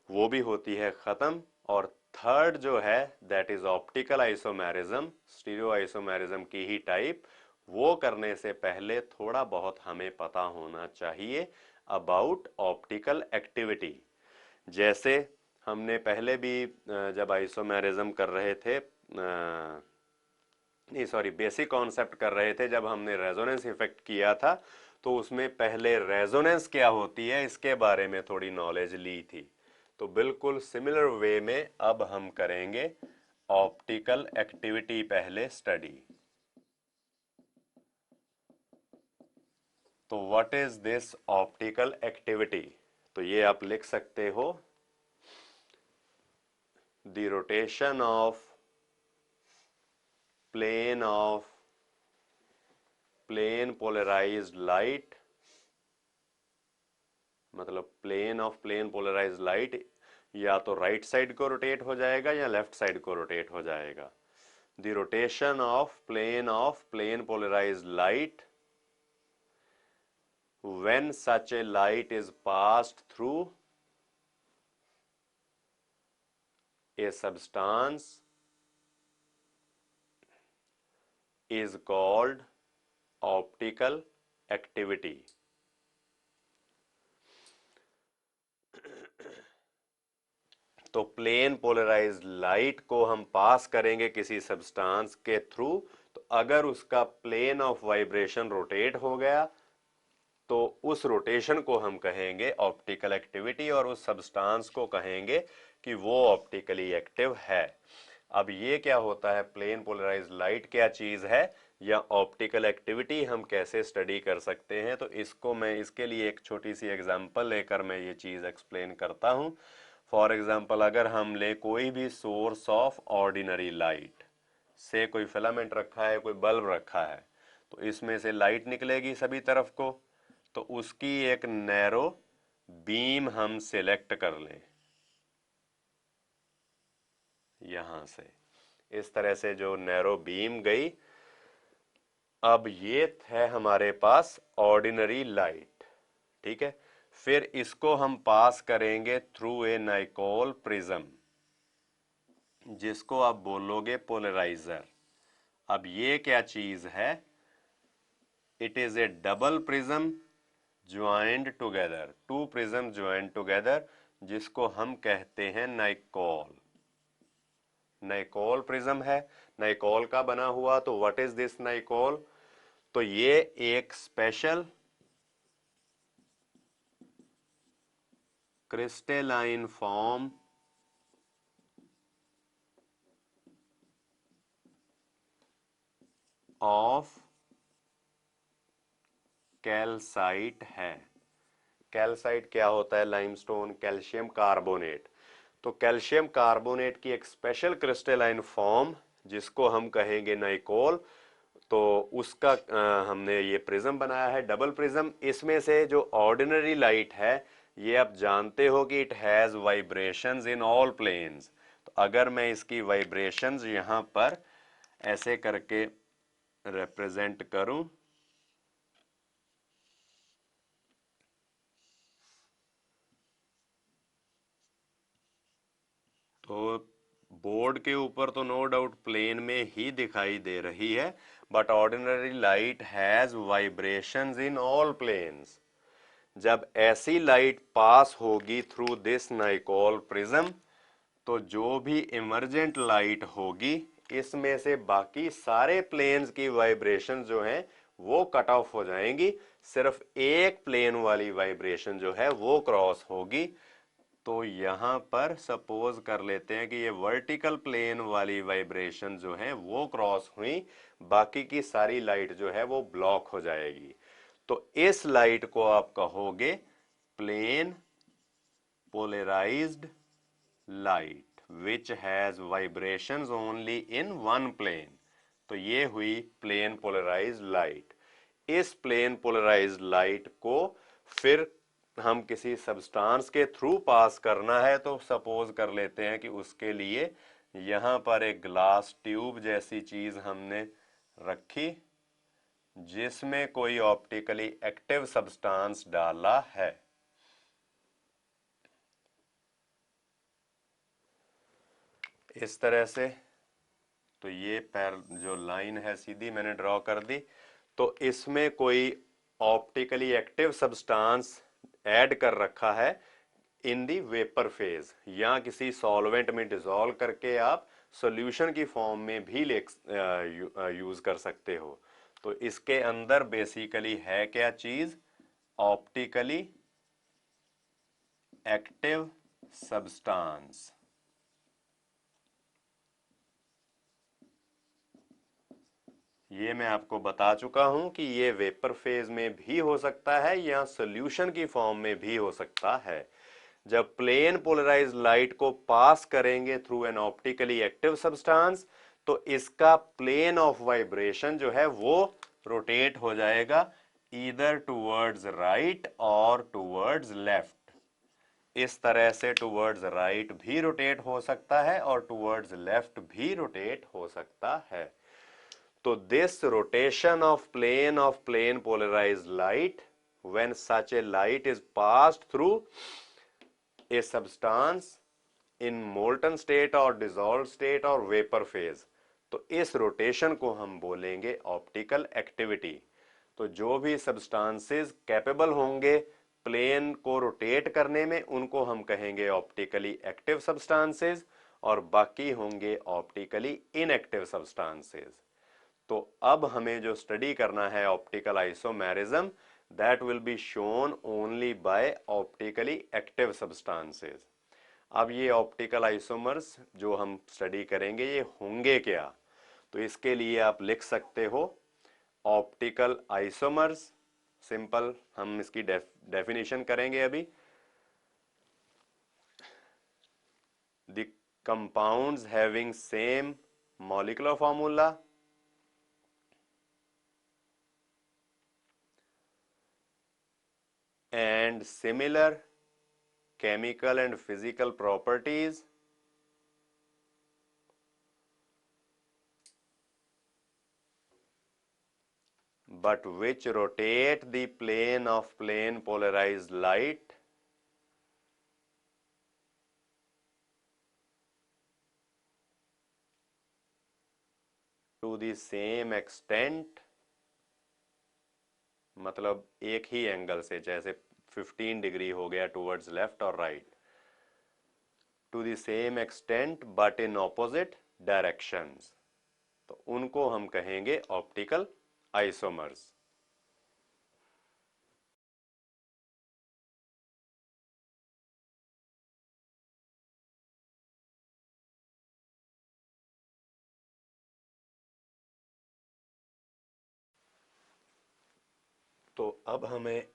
Speaker 1: वो भी होती है खत्म। और थर्ड जो है that is optical isomerism, stereo isomerism की ही टाइप। वो करने से पहले थोड़ा बहुत हमें पता होना चाहिए अबाउट ऑप्टिकल एक्टिविटी। जैसे हमने पहले भी जब आइसोमेरिज्म कर रहे थे, नहीं सॉरी, बेसिक कॉन्सेप्ट कर रहे थे, जब हमने रेजोनेंस इफेक्ट किया था, तो उसमें पहले रेजोनेंस क्या होती है इसके बारे में थोड़ी नॉलेज ली थी। तो बिल्कुल सिमिलर वे में अब हम करेंगे ऑप्टिकल एक्टिविटी पहले स्टडी। तो what is this optical activity? तो ये आप लिख सकते हो, the rotation of plane polarized light, मतलब plane of plane polarized light या तो राइट साइड को रोटेट हो जाएगा या लेफ्ट साइड को रोटेट हो जाएगा। The rotation of plane polarized light when such a light is passed through a substance is called optical activity। तो प्लेन पोलराइज्ड लाइट को हम पास करेंगे किसी सब्सटेंस के थ्रू, तो अगर उसका प्लेन ऑफ वाइब्रेशन रोटेट हो गया तो उस रोटेशन को हम कहेंगे ऑप्टिकल एक्टिविटी, और उस सब्सटेंस को कहेंगे कि वो ऑप्टिकली एक्टिव है। अब ये क्या होता है, प्लेन पोलराइज्ड लाइट क्या चीज है या ऑप्टिकल एक्टिविटी हम कैसे स्टडी कर सकते हैं, तो इसको मैं इसके लिए एक छोटी सी एग्जांपल लेकर मैं ये चीज एक्सप्लेन करता हूं। फॉर एग्जांपल, अगर हम ले कोई भी सोर्स ऑफ ऑर्डिनरी लाइट, से कोई फिलामेंट रखा है, कोई बल्ब रखा है, तो इसमें से लाइट निकलेगी सभी तरफ को, तो उसकी एक नैरो बीम हम सिलेक्ट कर लें यहां से, इस तरह से जो नैरो बीम गई। अब ये है हमारे पास ऑर्डिनरी लाइट, ठीक है। फिर इसको हम पास करेंगे थ्रू ए नाइकोल प्रिज्म, जिसको आप बोलोगे पोलराइजर। अब ये क्या चीज है? It is a double prism joint together, two prism joint together, जिसको हम कहते हैं नाइकोल। नाइकोल प्रिज्म है, नाइकोल का बना हुआ। तो व्हाट इज दिस नाइकोल? तो ये एक special crystalline form of calcite है। कैल्साइट क्या होता है? Limestone, calcium carbonate. तो कैल्शियम कार्बोनेट की एक स्पेशल क्रिस्टलाइन फॉर्म जिसको हम कहेंगे नाइकोल। तो उसका हमने ये प्रिज्म बनाया है, डबल प्रिज्म। इसमें से जो ऑर्डिनरी लाइट है, ये आप जानते हो कि it has vibrations in all planes. तो अगर मैं इसकी वाइब्रेशंस यहां पर ऐसे करके रिप्रेजेंट करूं, तो बोर्ड के ऊपर तो नो डाउट प्लेन में ही दिखाई दे रही है, but ordinary light has vibrations in all planes. जब ऐसी लाइट पास होगी थ्रू दिस नाइकोल प्रिज्म, तो जो भी इमर्जेंट लाइट होगी, इसमें से बाकी सारे प्लेन्स की वाइब्रेशन जो हैं वो कट ऑफ हो जाएंगी। सिर्फ एक प्लेन वाली वाइब्रेशन जो है वो क्रॉस होगी। तो यहां पर सपोज कर लेते हैं कि ये वर्टिकल प्लेन वाली वाइब्रेशन जो है वो क्रॉस हुई, बाकी की सारी लाइट जो है वो ब्लॉक हो जाएगी। तो इस लाइट को आप कहोगे plane polarized light which has vibrations only in one plane. तो ये हुई प्लेन पोलराइज्ड लाइट। इस प्लेन पोलराइज्ड लाइट को फिर हम किसी सब्सटेंस के थ्रू पास करना है, तो सपोज कर लेते हैं कि उसके लिए यहां पर एक ग्लास ट्यूब जैसी चीज हमने रखी जिसमें कोई ऑप्टिकली एक्टिव सब्सटेंस डाला है। इस तरह से। तो ये पैर जो लाइन है सीधी मैंने ड्रॉ कर दी। तो इसमें कोई ऑप्टिकली एक्टिव सब्सटेंस ऐड कर रखा है इन दी वेपर फेज, या किसी सॉल्वेंट में डिसॉल्व करके आप सॉल्यूशन की फॉर्म में भी यूज कर सकते हो। तो इसके अंदर बेसिकली है क्या चीज? Optically active substance. ये मैं आपको बता चुका हूं कि ये वेपर फेज में भी हो सकता है या सॉल्यूशन की फॉर्म में भी हो सकता है। जब प्लेन पोलराइज्ड लाइट को पास करेंगे through an optically active substance, तो इसका प्लेन ऑफ वाइब्रेशन जो है वो रोटेट हो जाएगा ईदर टूवर्ड्स राइट और टूवर्ड्स लेफ्ट। इस तरह से टूवर्ड्स राइट भी रोटेट हो सकता है और टूवर्ड्स लेफ्ट भी रोटेट हो सकता है। तो this rotation of plane polarized light, when such a light is passed through a substance in molten state or dissolved state or vapor phase, तो इस रोटेशन को हम बोलेंगे ऑप्टिकल एक्टिविटी। तो जो भी सब्सटेंसेस कैपेबल होंगे प्लेन को रोटेट करने में, उनको हम कहेंगे ऑप्टिकली एक्टिव सब्सटेंसेस, और बाकी होंगे ऑप्टिकली इनएक्टिव सब्सटेंसेस। तो अब हमें जो स्टडी करना है optical isomerism, that will be shown only by optically active substances. अब ये ऑप्टिकल आइसोमर्स जो हम स्टडी करेंगे ये होंगे क्या? तो इसके लिए आप लिख सकते हो ऑप्टिकल आइसोमर्स। सिंपल हम इसकी डेफिनेशन करेंगे अभी। The compounds having same molecular formula and similar chemical and physical properties but which rotate the plane of plane polarized light to the same extent, मतलब एक ही एंगल से, जैसे 15 डिग्री हो गया टुवर्ड्स लेफ्ट और right, to the same extent but in opposite directions, तो उनको हम कहेंगे ऑप्टिकल आइसोमर्स। तो अब हमें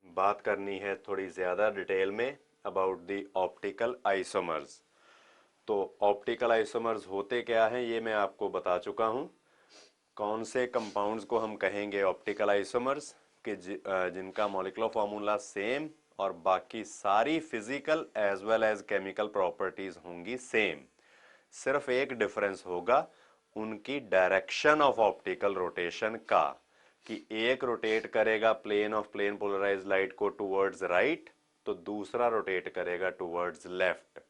Speaker 1: बात करनी है थोड़ी ज़्यादा डिटेल में अबाउट द ऑप्टिकल आइसोमर्स। तो ऑप्टिकल आइसोमर्स होते क्या हैं ये मैं आपको बता चुका हूँ। कौन से कंपाउंड्स को हम कहेंगे ऑप्टिकल आइसोमर्स, कि जिनका मॉलिक्यूलर फार्मूला सेम और बाकी सारी physical as well as chemical properties होंगी सेम। सिर्फ एक डिफरेंस होगा उनकी डायरेक्शन ऑफ ऑप्टिकल रोटेशन का, कि एक रोटेट करेगा plane of plane polarize light को टुवर्ड्स राइट, तो दूसरा रोटेट करेगा टुवर्ड्स लेफ्ट।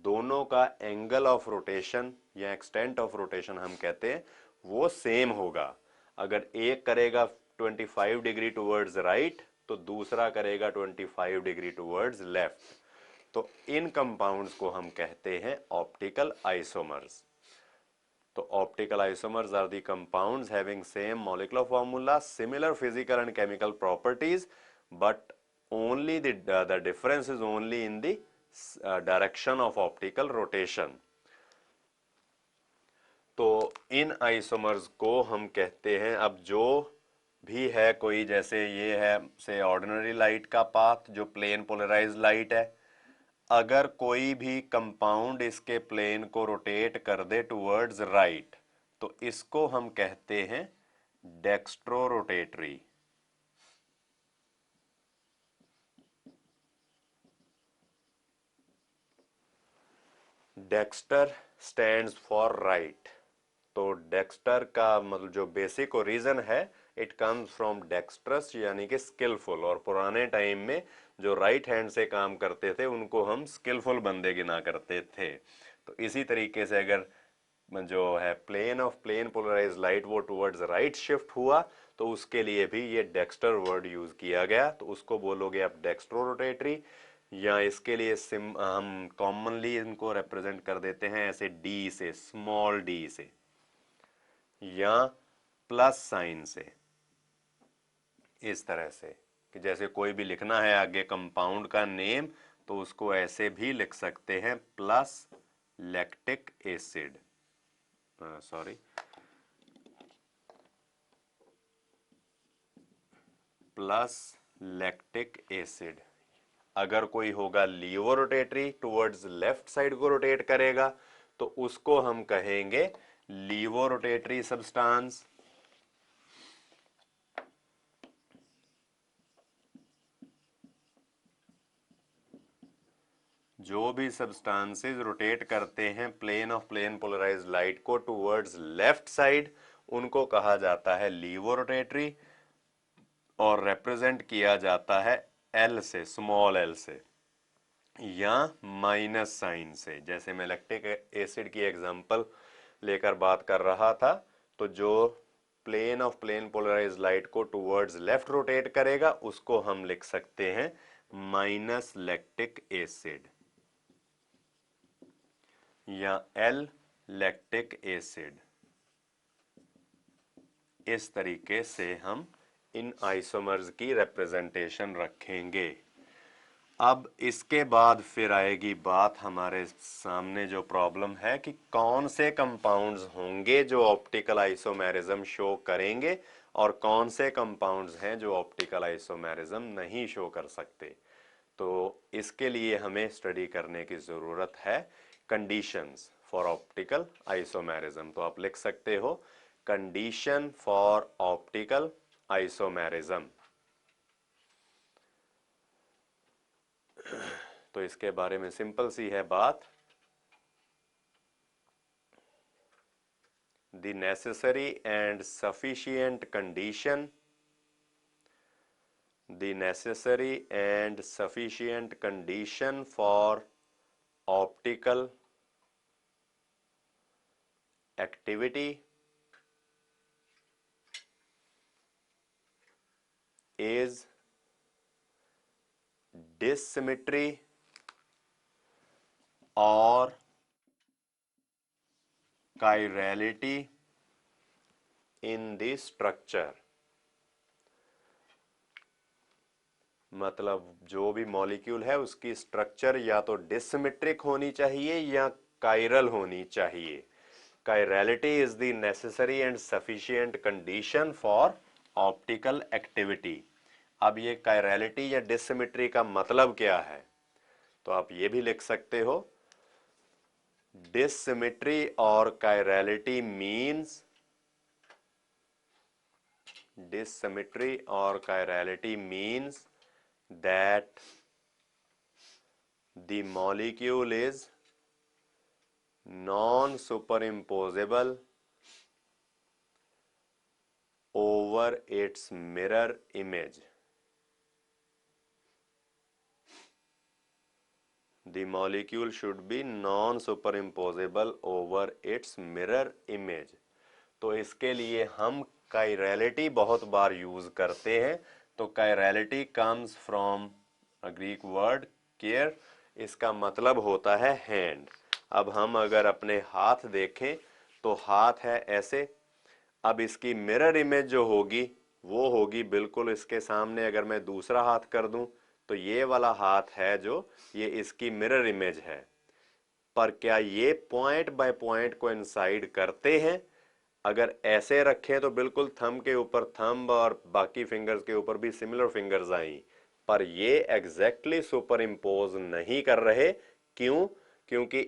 Speaker 1: दोनों का एंगल ऑफ रोटेशन या एक्सटेंट ऑफ रोटेशन हम कहते हैं वो सेम होगा। अगर एक करेगा 25 डिग्री टुवर्ड्स राइट तो दूसरा करेगा 25 डिग्री टुवर्ड्स लेफ्ट। तो इन कंपाउंड्स को हम कहते हैं ऑप्टिकल आइसोमर्स। तो optical isomers are the compounds having same molecular formula, similar physical and chemical properties, but only the difference is only in the direction of optical rotation. तो इन isomers को हम कहते हैं, अब जो भी है कोई, जैसे ये है से ऑर्डिनरी लाइट का पाथ जो प्लेन पोलराइज लाइट है, अगर कोई भी कंपाउंड इसके प्लेन को रोटेट कर दे टुवर्ड्स राइट तो इसको हम कहते हैं dextro rotatory. Dexter stands for right. तो डेक्स्टर का मतलब जो बेसिक ओरिजिन है इट कम्स फ्रॉम डेक्स्ट्रस यानी कि स्किलफुल, और पुराने टाइम में जो राइट हैंड से काम करते थे उनको हम स्किलफुल बंदे गिना करते थे। तो इसी तरीके से अगर जो है plane of plane polarize light वो टुवर्ड्स राइट शिफ्ट हुआ तो उसके लिए भी ये डेक्स्टर वर्ड यूज किया गया, तो उसको बोलोगे आप डेक्स्ट्रो रोटेटरी। या इसके लिए हम कॉमनली इनको रिप्रेजेंट कर देते हैं ऐसे डी से, स्मॉल डी से या प्लस साइन से, इस तरह से कि जैसे कोई भी लिखना है आगे कंपाउंड का नेम तो उसको ऐसे भी लिख सकते हैं, plus lactic acid, sorry plus lactic acid. अगर कोई होगा laevo rotatory towards left side को रोटेट करेगा तो उसको हम कहेंगे लीवो रोटेटरी सब्सटेंस। जो भी सब्सटेंसेस रोटेट करते हैं plane of plane polarized light को टुवर्ड्स लेफ्ट साइड उनको कहा जाता है लीवो रोटेटरी, और रिप्रेजेंट किया जाता है एल से, स्मॉल एल से या माइनस साइन से। जैसे मैं लैक्टिक एसिड की एग्जांपल लेकर बात कर रहा था, तो जो plane of plane polarized light को टुवर्ड्स लेफ्ट रोटेट करेगा उसको हम लिख सकते हैं माइनस लैक्टिक एसिड या एल लैक्टिक एसिड। इस तरीके से हम इन आइसोमर्स की रिप्रेजेंटेशन रखेंगे। अब इसके बाद फिर आएगी बात हमारे सामने जो प्रॉब्लम है कि कौन से कंपाउंड्स होंगे जो ऑप्टिकल आइसोमेरिज्म शो करेंगे और कौन से कंपाउंड्स हैं जो ऑप्टिकल आइसोमेरिज्म नहीं शो कर सकते। तो इसके लिए हमें स्टडी करने की ज़रूरत है कंडीशंस फॉर ऑप्टिकल आइसोमेरिज्म। तो आप लिख सकते हो कंडीशन फॉर ऑप्टिकल आइसोमेरिज्म। तो इसके बारे में सिंपल सी है बात, the necessary and sufficient condition, the necessary and sufficient condition for optical activity is dissymmetry or chirality in the structure। मतलब जो भी मॉलिक्यूल है उसकी स्ट्रक्चर या तो डिसिमेट्रिक होनी चाहिए या कायरल होनी चाहिए। Chirality is the necessary and sufficient condition for optical activity. अब ये कायरलिटी या डिसिमेट्री का मतलब क्या है, तो आप ये भी लिख सकते हो, डिसिमेट्री और chirality means, dissymmetry or chirality means that the molecule is non-superimposable over its mirror image। The molecule should be non-superimposable over its mirror image। तो इसके लिए हम कायरलिटी बहुत बार यूज करते हैं। तो chirality comes from a Greek word care, इसका मतलब होता है हैंड। अब हम अगर अपने हाथ देखें तो हाथ है ऐसे, अब इसकी मिरर इमेज जो होगी वो होगी बिल्कुल इसके सामने। अगर मैं दूसरा हाथ कर दूं तो ये वाला हाथ है जो, ये इसकी मिरर इमेज है। पर क्या ये पॉइंट बाय पॉइंट को इंसाइड करते हैं? अगर ऐसे रखें तो बिल्कुल थंब के ऊपर थंब और बाकी फिंगर्स के ऊपर भी सिमिलर फिंगर्स आई, पर ये एग्जैक्टली सुपर इम्पोज नहीं कर रहे। क्यों? क्योंकि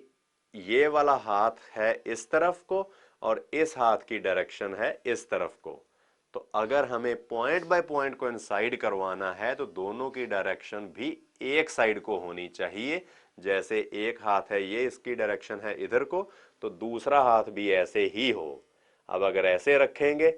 Speaker 1: ये वाला हाथ है इस तरफ को और इस हाथ की डायरेक्शन है इस तरफ को। तो अगर हमें पॉइंट बाय पॉइंट को इंसाइड करवाना है तो दोनों की डायरेक्शन भी एक साइड को होनी चाहिए। जैसे एक हाथ है ये, इसकी डायरेक्शन है इधर को, तो दूसरा हाथ भी ऐसे ही हो। अब अगर ऐसे रखेंगे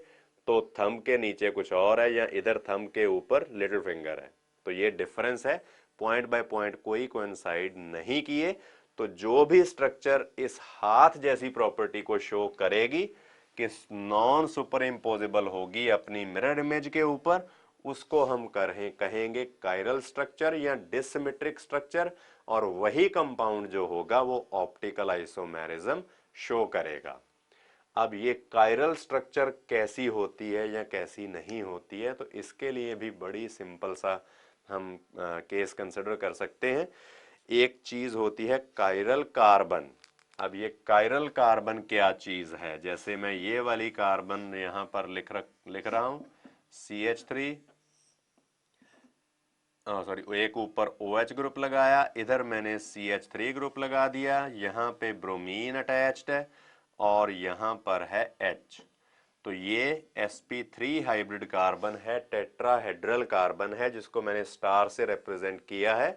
Speaker 1: तो थंब के नीचे कुछ और है या इधर थंब के ऊपर लिटिल फिंगर है, तो ये डिफरेंस है। पॉइंट बाय पॉइंट कोई कोइंसाइड नहीं किए। तो जो भी स्ट्रक्चर इस हाथ जैसी प्रॉपर्टी को शो करेगी कि नॉन सुपर इम्पोजिबल होगी अपनी मिरर इमेज के ऊपर, उसको हम कहेंगे कायरल स्ट्रक्चर या डिसिमेट्रिक स्ट्रक्चर। और वही कंपाउंड जो होगा वो ऑप्टिकल आइसोमेरिज्म शो करेगा। अब ये कायरल स्ट्रक्चर कैसी होती है या कैसी नहीं होती है, तो इसके लिए भी बड़ी सिंपल सा हम केस कंसिडर कर सकते हैं। एक चीज होती है कायरल कार्बन। अब ये कायरल कार्बन क्या चीज है, जैसे मैं ये वाली कार्बन यहां पर लिख रहा हूं CH3, सॉरी एक ऊपर OH ग्रुप लगाया, इधर मैंने CH3 ग्रुप लगा दिया, यहाँ पे ब्रोमीन अटैच्ड है और यहाँ पर है H। तो ये sp3 हाइब्रिड कार्बन है, टेट्राहेड्रल कार्बन है, जिसको मैंने स्टार से रिप्रेजेंट किया है।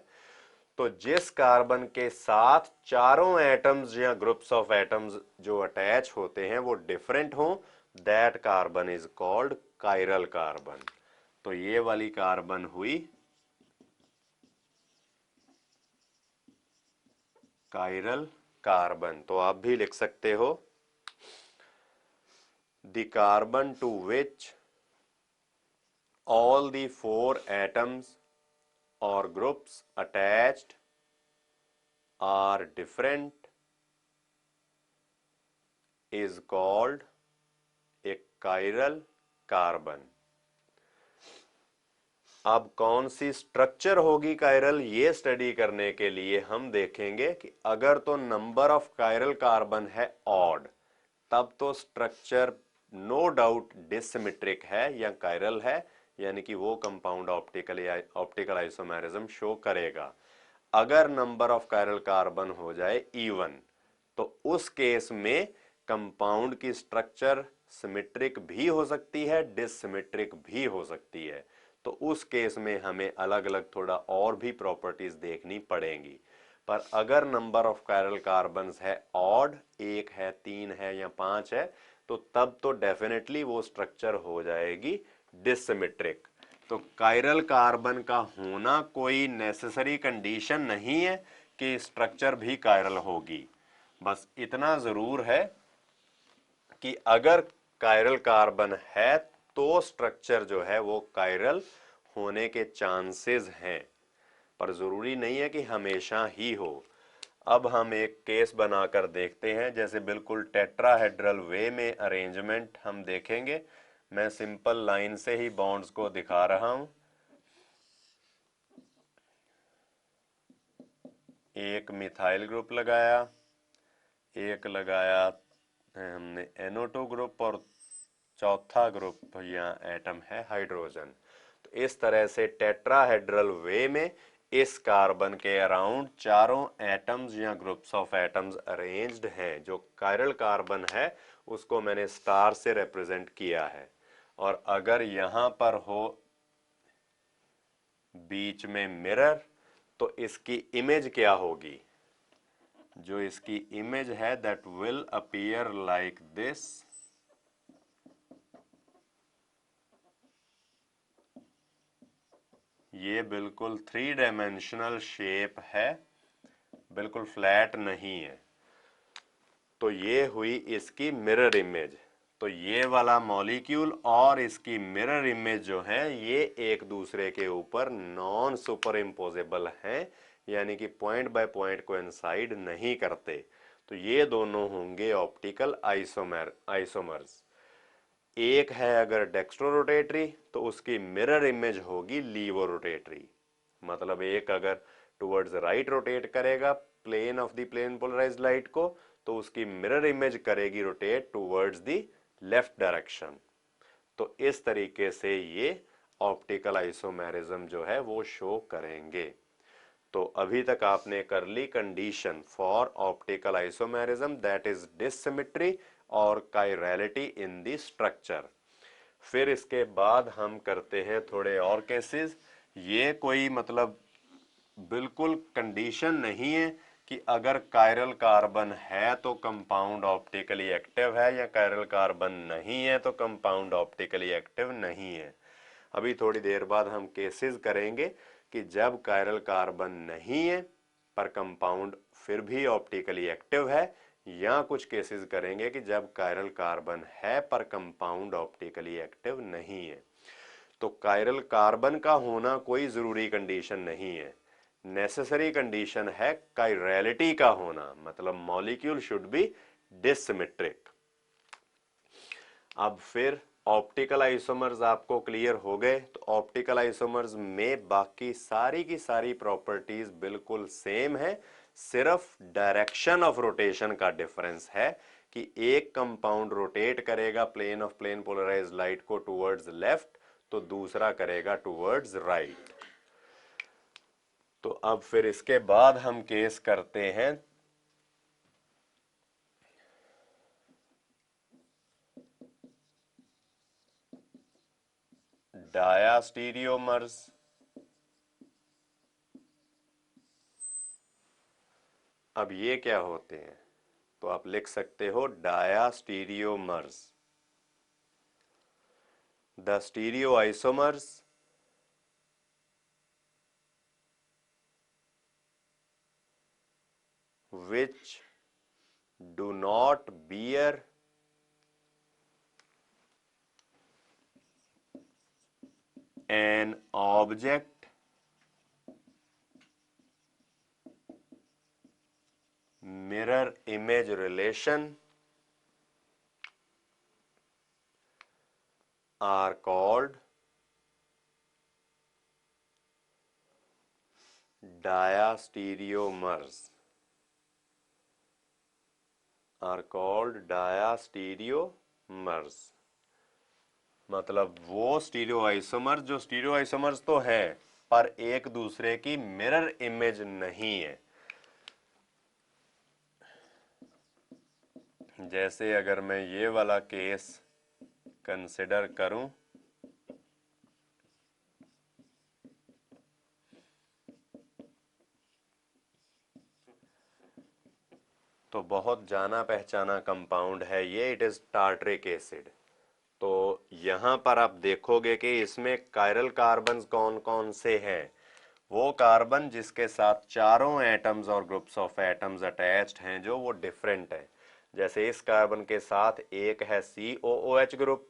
Speaker 1: तो जिस कार्बन के साथ चारों एटम्स या ग्रुप्स ऑफ एटम्स जो अटैच होते हैं वो डिफरेंट हो, that carbon is called chiral carbon. तो ये वाली कार्बन हुई कायरल कार्बन। तो आप भी लिख सकते हो, the carbon two which all the four atoms or groups attached are different is called a chiral carbon। अब कौन सी स्ट्रक्चर होगी कायरल, ये स्टडी करने के लिए हम देखेंगे कि अगर तो नंबर ऑफ कायरल कार्बन है ऑड, तब तो स्ट्रक्चर नो डाउट डिसिमेट्रिक है या कायरल है, यानी कि वो कंपाउंड ऑप्टिकल आइसोमेरिज्म शो करेगा। अगर नंबर ऑफ कायरल कार्बन हो जाए इवन, तो उस केस में कंपाउंड की स्ट्रक्चर सिमेट्रिक भी हो सकती है, डिसिमेट्रिक भी हो सकती है। तो उस केस में हमें अलग अलग थोड़ा और भी प्रॉपर्टीज देखनी पड़ेंगी। पर अगर नंबर ऑफ कायरल कार्बन्स है ऑड, एक है, तीन है या पांच है, तो तब तो डेफिनेटली वो स्ट्रक्चर हो जाएगी डिसिमेट्रिक। तो कायरल कार्बन का होना कोई नेसेसरी कंडीशन नहीं है कि स्ट्रक्चर भी कायरल होगी। बस इतना जरूर है कि अगर कायरल कार्बन है तो स्ट्रक्चर जो है वो कायरल होने के चांसेस हैं, पर ज़रूरी नहीं है कि हमेशा ही हो। अब हम एक केस बनाकर देखते हैं, जैसे बिल्कुल टेट्राहेड्रल वे में अरेंजमेंट हम देखेंगे। मैं सिंपल लाइन से ही बॉन्ड्स को दिखा रहा हूं। एक मिथाइल ग्रुप लगाया, एक लगाया है हमने NO2 ग्रुप, और चौथा ग्रुप या एटम है हाइड्रोजन। तो इस तरह से टेट्राहेड्रल वे में इस कार्बन के अराउंड चारों एटम्स या ग्रुप्स ऑफ एटम्स अरेंज्ड हैं। जो कायरल कार्बन है उसको मैंने स्टार से रिप्रेजेंट किया है। और अगर यहां पर हो बीच में मिरर, तो इसकी इमेज क्या होगी? जो इसकी इमेज है that will appear like this. ये बिल्कुल 3 डायमेंशनल शेप है, बिल्कुल फ्लैट नहीं है। तो ये हुई इसकी मिरर इमेज। तो ये वाला मॉलिक्यूल और इसकी मिरर इमेज जो है ये एक दूसरे के ऊपर नॉन सुपर इम्पोजेबल हैं, यानी कि पॉइंट बाय पॉइंट कोइंसाइड नहीं करते। तो ये दोनों होंगे ऑप्टिकल आइसोमर्स। एक है अगर डेक्स्ट्रो रोटेटरी तो उसकी मिरर इमेज होगी लीवो रोटेटरी। मतलब एक अगर टुवर्ड्स राइट रोटेट करेगा plane of the plane polarized light को, तो उसकी मिरर इमेज करेगी rotate towards the left direction. तो इस तरीके से ये ऑप्टिकल आइसोमेरिज्म जो है वो शो करेंगे। तो अभी तक आपने कर ली condition for optical isomerism, that is dissymmetry और कायरलिटी इन द स्ट्रक्चर। फिर इसके बाद हम करते हैं थोड़े और केसेस। ये कोई मतलब बिल्कुल कंडीशन नहीं है कि अगर कायरल कार्बन है तो कंपाउंड ऑप्टिकली एक्टिव है, या कायरल कार्बन नहीं है तो कंपाउंड ऑप्टिकली एक्टिव नहीं है। अभी थोड़ी देर बाद हम केसेस करेंगे कि जब कायरल कार्बन नहीं है पर कंपाउंड फिर भी ऑप्टिकली एक्टिव है, या कुछ केसेस करेंगे कि जब कायरल कार्बन है पर कंपाउंड ऑप्टिकली एक्टिव नहीं है। तो कायरल कार्बन का होना कोई जरूरी कंडीशन नहीं है, नेसेसरी कंडीशन है कायरलिटी का होना, मतलब मॉलिक्यूल शुड बी डिसिमेट्रिक। अब फिर ऑप्टिकल आइसोमर्स आपको क्लियर हो गए। तो ऑप्टिकल आइसोमर्स में बाकी सारी की सारी प्रॉपर्टीज बिल्कुल सेम है, सिर्फ डायरेक्शन ऑफ रोटेशन का डिफरेंस है कि एक कंपाउंड रोटेट करेगा plane of plane polarized light को टुवर्ड्स लेफ्ट, तो दूसरा करेगा टुवर्ड्स राइट। तो अब फिर इसके बाद हम केस करते हैं डायास्टीरियोमर्स। अब ये क्या होते हैं? तो आप लिख सकते हो diastereomers. The stereoisomers which do not bear an object mirror image relation are called diastereomers, मतलब वो स्टीरियो आइसोमर जो स्टीरियो आइसोमर्स तो है पर एक दूसरे की मिरर इमेज नहीं है। जैसे अगर मैं ये वाला केस कंसिडर करूं, तो बहुत जाना पहचाना कंपाउंड है ये, इट इज टार्ट्रिक एसिड। तो यहां पर आप देखोगे कि इसमें कायरल कार्बन कौन कौन से हैं। वो कार्बन जिसके साथ चारों एटम्स और ग्रुप्स ऑफ एटम्स अटैच्ड हैं जो वो डिफरेंट है। जैसे इस कार्बन के साथ एक है COOH ग्रुप,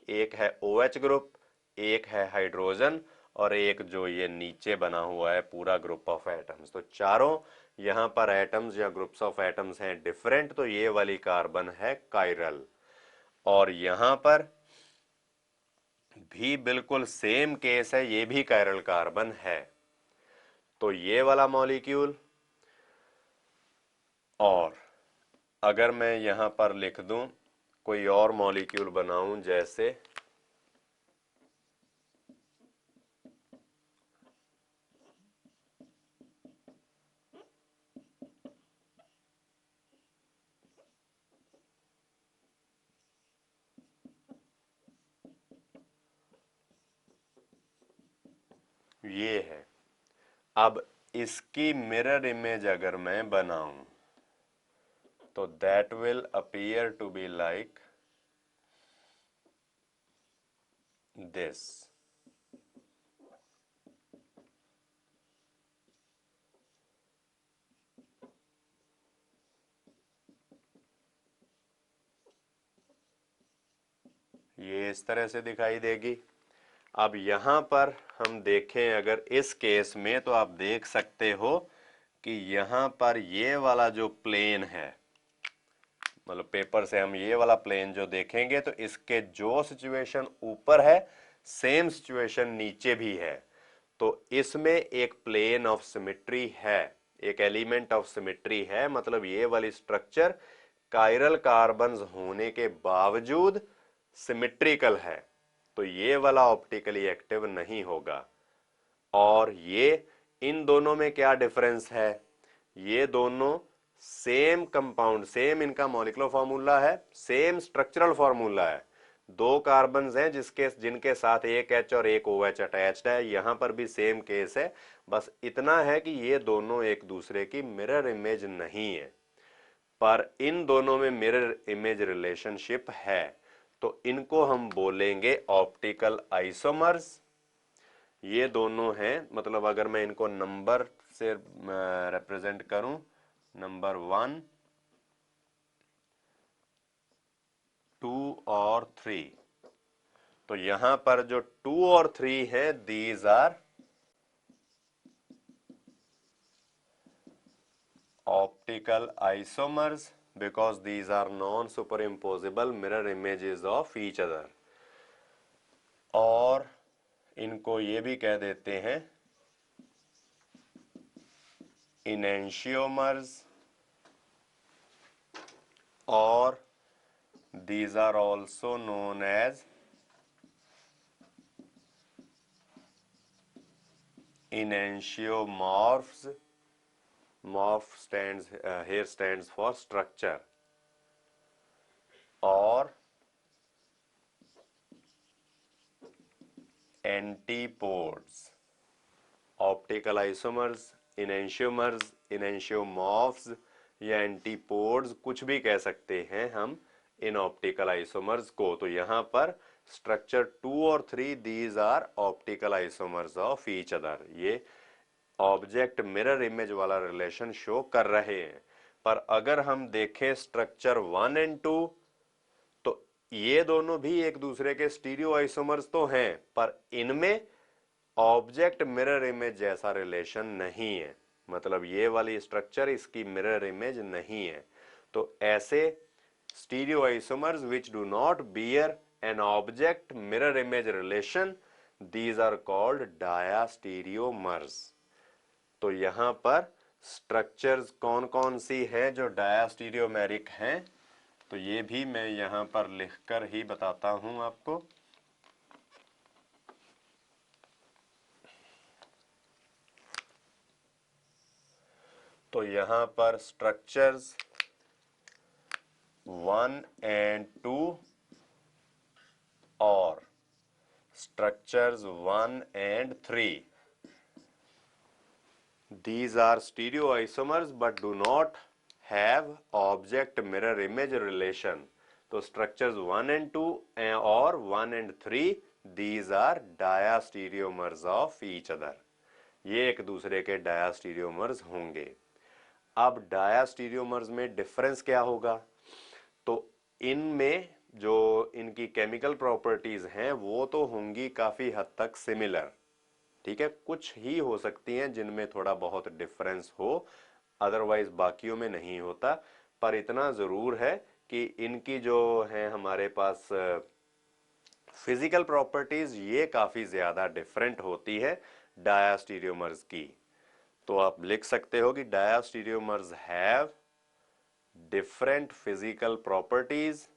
Speaker 1: एक है OH ग्रुप, एक है हाइड्रोजन, और एक जो ये नीचे बना हुआ है पूरा ग्रुप ऑफ एटम्स। तो चारों यहाँ पर एटम्स या ग्रुप्स ऑफ एटम्स हैं डिफरेंट, तो ये वाली कार्बन है कायरल। और यहाँ पर भी बिल्कुल सेम केस है, ये भी कायरल कार्बन है। तो ये वाला मॉलिक्यूल, और अगर मैं यहां पर लिख दूं कोई और मॉलिक्यूल बनाऊं, जैसे ये है, अब इसकी मिरर इमेज अगर मैं बनाऊं तो that will appear to be like this. ये इस तरह से दिखाई देगी। अब यहां पर हम देखें अगर इस केस में, तो आप देख सकते हो कि यहां पर ये वाला जो प्लेन है, मतलब पेपर से हम ये वाला प्लेन जो देखेंगे तो इसके जो सिचुएशन ऊपर है सेम सिचुएशन नीचे भी है। तो इसमें एक प्लेन ऑफ सिमेट्री है, एक एलिमेंट ऑफ सिमेट्री है, मतलब ये वाली स्ट्रक्चर कायरल कार्बन्स होने के बावजूद सिमेट्रिकल है, तो ये वाला ऑप्टिकली एक्टिव नहीं होगा। और ये इन दोनों में क्या डिफरेंस है, ये दोनों सेम कंपाउंड, सेम इनका मॉलिक्यूलर फॉर्मूला है, सेम स्ट्रक्चरल फॉर्मूला है। दो कार्बन्स हैं जिनके साथ एक एच और एक ओ एच अटैच्ड है, यहां पर भी सेम केस है। बस इतना है कि ये दोनों एक दूसरे की मिरर इमेज नहीं है, पर इन दोनों में मिरर इमेज रिलेशनशिप है। तो इनको हम बोलेंगे ऑप्टिकल आइसोमर्स। ये दोनों हैं, मतलब अगर मैं इनको नंबर से रिप्रेजेंट करूं, नंबर 1, 2 और 3, तो यहां पर जो 2 और 3 है these are optical isomers because these are non superimposable mirror images of each other. और इनको ये भी कह देते हैं इनेंशियोमर्स, और these are also known as enantiomorphs. Morph stands here stands for structure. और एंटीपोड्स, ऑप्टिकल आइसोमर्स, इनेंशियोमर्स, इनेंशियोमॉर्फ्स या एंटीपोड्स, कुछ भी कह सकते हैं हम इन ऑप्टिकल आइसोमर्स को। तो यहां पर स्ट्रक्चर 2 और 3 these are optical isomers of each other. ये ऑब्जेक्ट मिरर इमेज वाला रिलेशन शो कर रहे हैं। पर अगर हम देखें स्ट्रक्चर 1 एंड 2, तो ये दोनों भी एक दूसरे के स्टीरियो आइसोमर्स तो हैं, पर इनमें ऑब्जेक्ट मिरर इमेज जैसा रिलेशन नहीं है, मतलब ये वाली स्ट्रक्चर इसकी मिरर इमेज नहीं है। तो ऐसे stereo isomers which do not bear an object mirror image relation, these are called diastereomers. तो यहां पर स्ट्रक्चर्स कौन कौन सी हैं जो डायास्टीरियोमेरिक हैं, तो ये भी मैं यहां पर लिखकर ही बताता हूं आपको। तो यहां पर स्ट्रक्चर्स 1 एंड 2 और structures 1 and 3, these are stereoisomers but do not have object mirror image relation. तो स्ट्रक्चर्स 1 एंड 2 और 1 and 3 these are diastereomers of each other, ये एक दूसरे के डायास्टीरियोमर्स होंगे। अब डायास्टीरियोमर्स में डिफरेंस क्या होगा, तो इनमें जो इनकी केमिकल प्रॉपर्टीज हैं वो तो होंगी काफी हद तक सिमिलर, ठीक है, कुछ ही हो सकती हैं जिनमें थोड़ा बहुत डिफरेंस हो, अदरवाइज बाकियों में नहीं होता। पर इतना जरूर है कि इनकी जो है हमारे पास फिजिकल प्रॉपर्टीज ये काफी ज्यादा डिफरेंट होती है डायास्टीरियोमर्स की। तो आप लिख सकते हो कि diastereomers have different physical properties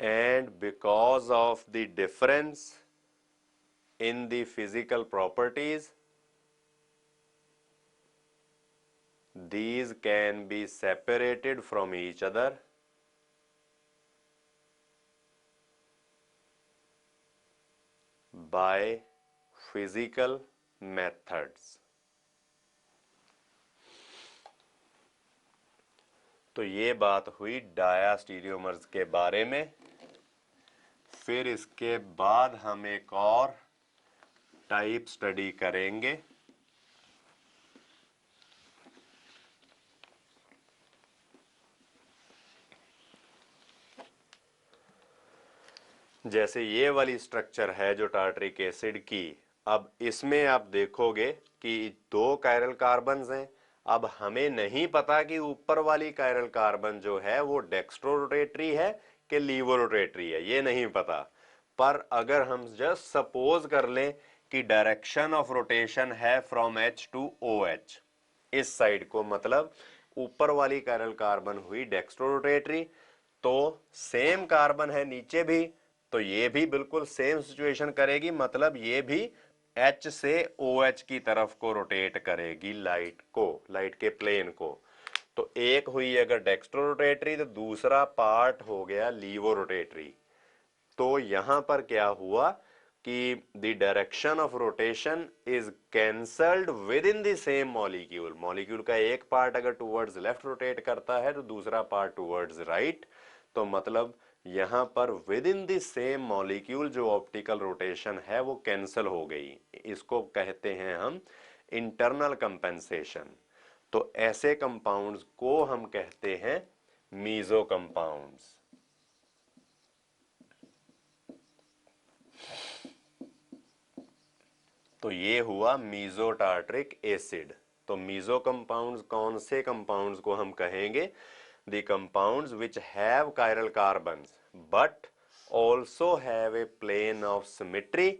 Speaker 1: and because of the difference in the physical properties, these can be separated from each other by physical methods। तो ये बात हुई डायास्टीरियोमर्स के बारे में। फिर इसके बाद हम एक और टाइप स्टडी करेंगे, जैसे ये वाली स्ट्रक्चर है जो टार्टरिक एसिड की। अब इसमें आप देखोगे कि दो कायरल कार्बन्स हैं। अब हमें नहीं पता कि ऊपर वाली कायरल कार्बन जो है वो डेक्स्ट्रो रोटेटरी है कि लीवो रोटेटरी है, ये नहीं पता। पर अगर हम जस्ट सपोज कर लें कि डायरेक्शन ऑफ रोटेशन है फ्रॉम H टू OH, इस साइड को, मतलब ऊपर वाली कायरल कार्बन हुई डेक्स्ट्रो रोटेटरी, तो सेम कार्बन है नीचे भी, तो ये भी बिल्कुल सेम सिचुएशन करेगी, मतलब ये भी H से OH की तरफ को रोटेट करेगी, लाइट के प्लेन को। तो एक हुई अगर डेक्स्ट्रो रोटेटरी तो दूसरा पार्ट हो गया लीवो रोटेटरी। तो यहां पर क्या हुआ कि the direction of rotation is cancelled with in the same molecule. Molecule का एक पार्ट अगर टुवर्ड्स लेफ्ट रोटेट करता है तो दूसरा पार्ट टुवर्ड्स राइट। तो मतलब यहां पर with in the same molecule जो ऑप्टिकल रोटेशन है वो कैंसल हो गई। इसको कहते हैं हम इंटरनल कंपेंसेशन। तो ऐसे कंपाउंड्स को हम कहते हैं मीजो कंपाउंड्स। तो ये हुआ मीजो टार्टरिक एसिड। तो मीजो कंपाउंड्स कौन से कंपाउंड्स को हम कहेंगे? The compounds which have chiral carbons but also have a plane of symmetry.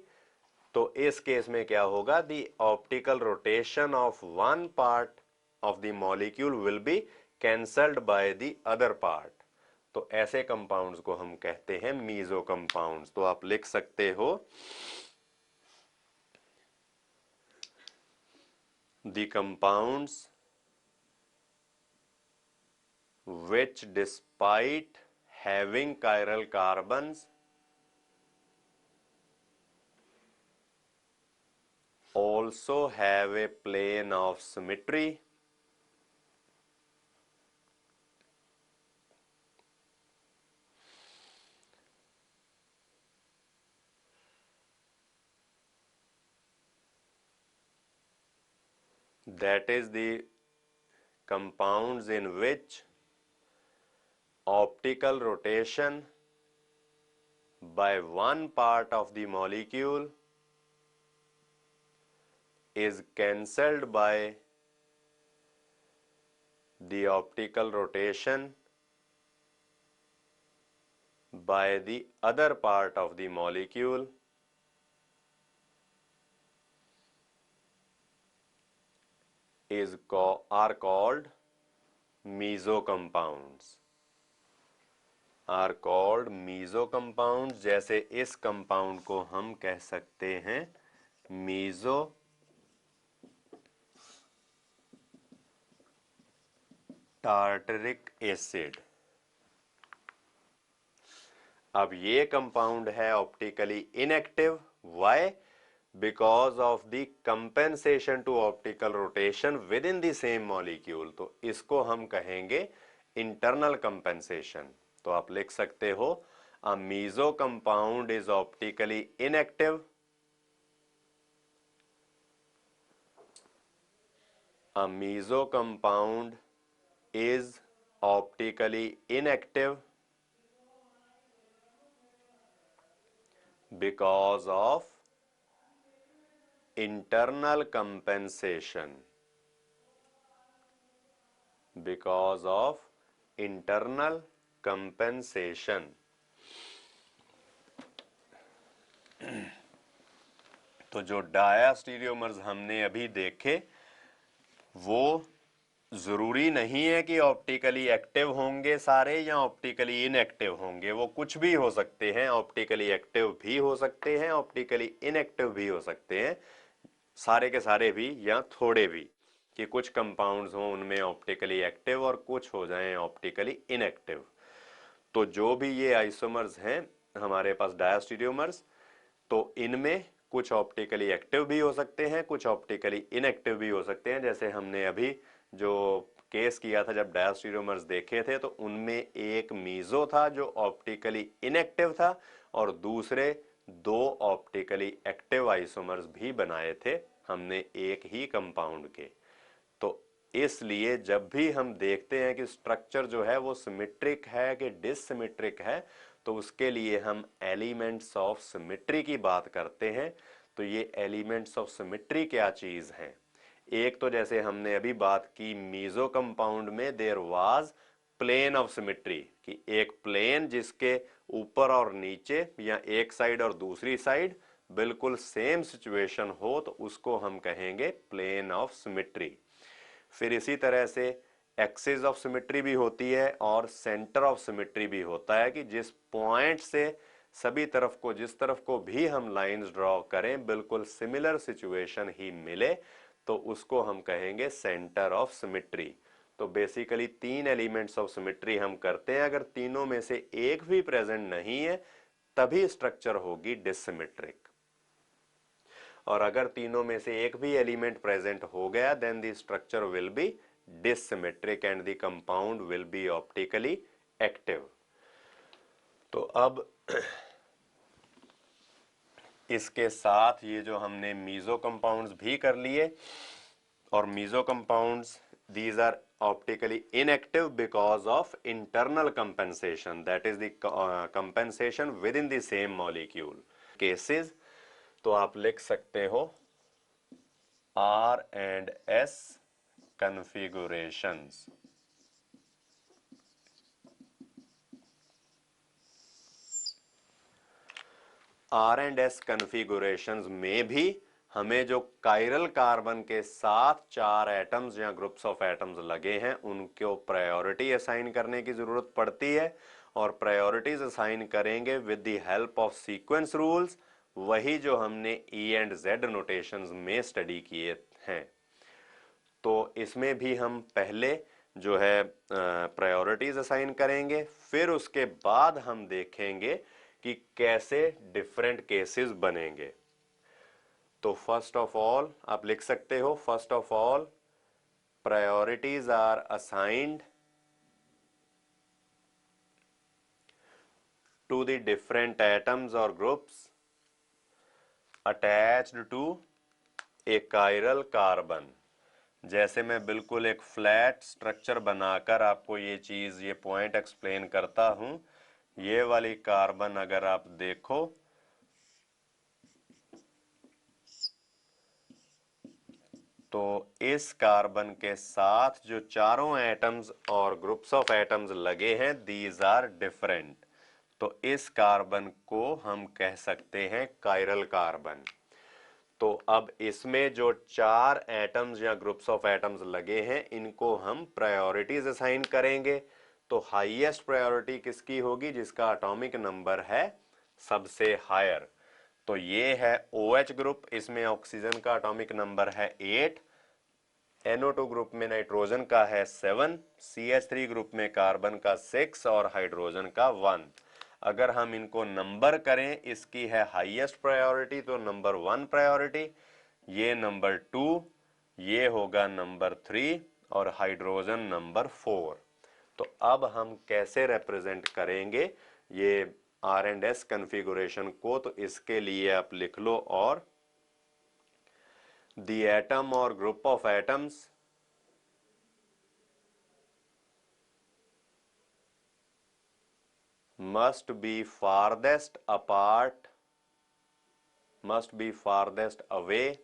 Speaker 1: तो इस केस में क्या होगा? The optical rotation of one part of the molecule will be cancelled by the other part. तो ऐसे कंपाउंड्स को हम कहते हैं मीजो कंपाउंड्स। तो आप लिख सकते हो the compounds which despite having chiral carbons also have a plane of symmetry that is the compounds in which optical rotation by one part of the molecule is cancelled by the optical rotation by the other part of the molecule are called meso compounds। are called meso compounds। जैसे इस compound को हम कह सकते हैं meso tartaric acid. अब ये compound है optically inactive. Why? Because of the compensation to optical rotation within the same molecule. तो इसको हम कहेंगे इंटरनल कंपेंसेशन। तो आप लिख सकते हो a meso compound is optically inactive. A meso compound is optically inactive because of internal compensation, because of internal compensation। तो जो डायास्टीरियोमर्स हमने अभी देखे वो जरूरी नहीं है कि ऑप्टिकली एक्टिव होंगे सारे या ऑप्टिकली इनएक्टिव होंगे, वो कुछ भी हो सकते हैं, ऑप्टिकली एक्टिव भी हो सकते हैं, ऑप्टिकली इनएक्टिव भी हो सकते हैं, सारे के सारे भी या थोड़े भी, कि कुछ कंपाउंड्स हों उनमें ऑप्टिकली एक्टिव और कुछ हो जाएं ऑप्टिकली इनएक्टिव। तो जो भी ये आइसोमर्स हैं हमारे पास डायास्टीरियोमर्स, तो इनमें कुछ ऑप्टिकली एक्टिव भी हो सकते हैं, कुछ ऑप्टिकली इनएक्टिव भी हो सकते हैं। जैसे हमने अभी जो केस किया था जब डायास्टीरियोमर्स देखे थे, तो उनमें एक मीजो था जो ऑप्टिकली इनएक्टिव था और दूसरे दो ऑप्टिकली एक्टिव आइसोमर्स भी बनाए थे हमने एक ही कंपाउंड के। तो इसलिए जब भी हम देखते हैं कि स्ट्रक्चर जो है वो सिमेट्रिक है कि डिससिमेट्रिक है, तो उसके लिए हम एलिमेंट्स ऑफ सिमेट्री की बात करते हैं। तो ये एलिमेंट्स ऑफ सिमेट्री क्या चीज हैं? एक तो जैसे हमने अभी बात की मीजो कंपाउंड में there was plane of symmetry, कि एक प्लेन जिसके ऊपर और नीचे या एक साइड और दूसरी साइड बिल्कुल सेम सिचुएशन हो, तो उसको हम कहेंगे प्लेन ऑफ सिमेट्री। फिर इसी तरह से एक्सिस ऑफ सिमेट्री भी होती है और सेंटर ऑफ सिमेट्री भी होता है, कि जिस पॉइंट से सभी तरफ को, जिस तरफ को भी हम लाइंस ड्रॉ करें बिल्कुल सिमिलर सिचुएशन ही मिले, तो उसको हम कहेंगे सेंटर ऑफ सिमेट्री। तो बेसिकली तीन एलिमेंट्स ऑफ सिमेट्री हम करते हैं, अगर तीनों में से एक भी प्रेजेंट नहीं है तभी स्ट्रक्चर होगी डिससिमेट्रिक, और अगर तीनों में से एक भी एलिमेंट प्रेजेंट हो गया then the structure will be dissymmetric and the compound will be optically active. तो अब इसके साथ ये जो हमने मीजो कंपाउंड्स भी कर लिए, और meso compounds these are optically inactive because of internal compensation, that is the compensation within the same molecule cases। तो आप लिख सकते हो R and S configurations। R and S configurations में भी हमें जो कायरल कार्बन के साथ चार एटम्स या ग्रुप्स ऑफ एटम्स लगे हैं उनको प्रायोरिटी असाइन करने की जरूरत पड़ती है, और प्रायोरिटीज असाइन करेंगे with the help of sequence rules, वही जो हमने ई एंड जेड नोटेशंस में स्टडी किए हैं। तो इसमें भी हम पहले जो है प्रायोरिटीज असाइन करेंगे, फिर उसके बाद हम देखेंगे कि कैसे डिफरेंट केसेस बनेंगे। तो फर्स्ट ऑफ ऑल आप लिख सकते हो, first of all priorities are assigned to the different atoms और groups attached to a chiral carbon. जैसे मैं बिल्कुल एक फ्लैट स्ट्रक्चर बनाकर आपको ये चीज, ये पॉइंट एक्सप्लेन करता हूं, ये वाली कार्बन अगर आप देखो तो इस कार्बन के साथ जो चारों एटम्स और ग्रुप्स ऑफ एटम्स लगे हैं दीज आर डिफरेंट। तो इस कार्बन को हम कह सकते हैं कायरल कार्बन। तो अब इसमें जो चार एटम्स या ग्रुप्स ऑफ एटम्स लगे हैं इनको हम प्रायोरिटीज असाइन करेंगे। तो हाईएस्ट प्रायोरिटी किसकी होगी? जिसका एटॉमिक नंबर है सबसे हायर। तो ये है OH ग्रुप, इसमें ऑक्सीजन का एटॉमिक नंबर है 8, NO2 ग्रुप में नाइट्रोजन का है 7, CH3 ग्रुप में कार्बन का 6 और हाइड्रोजन का 1। अगर हम इनको नंबर करें, इसकी है हाईएस्ट प्रायोरिटी तो नंबर 1 प्रायोरिटी, ये नंबर 2, ये होगा नंबर 3 और हाइड्रोजन नंबर 4। तो अब हम कैसे रिप्रेजेंट करेंगे ये आर एंड एस कन्फिगुरेशन को? तो इसके लिए आप लिख लो, और the atom or group of atoms must be farthest apart must be farthest away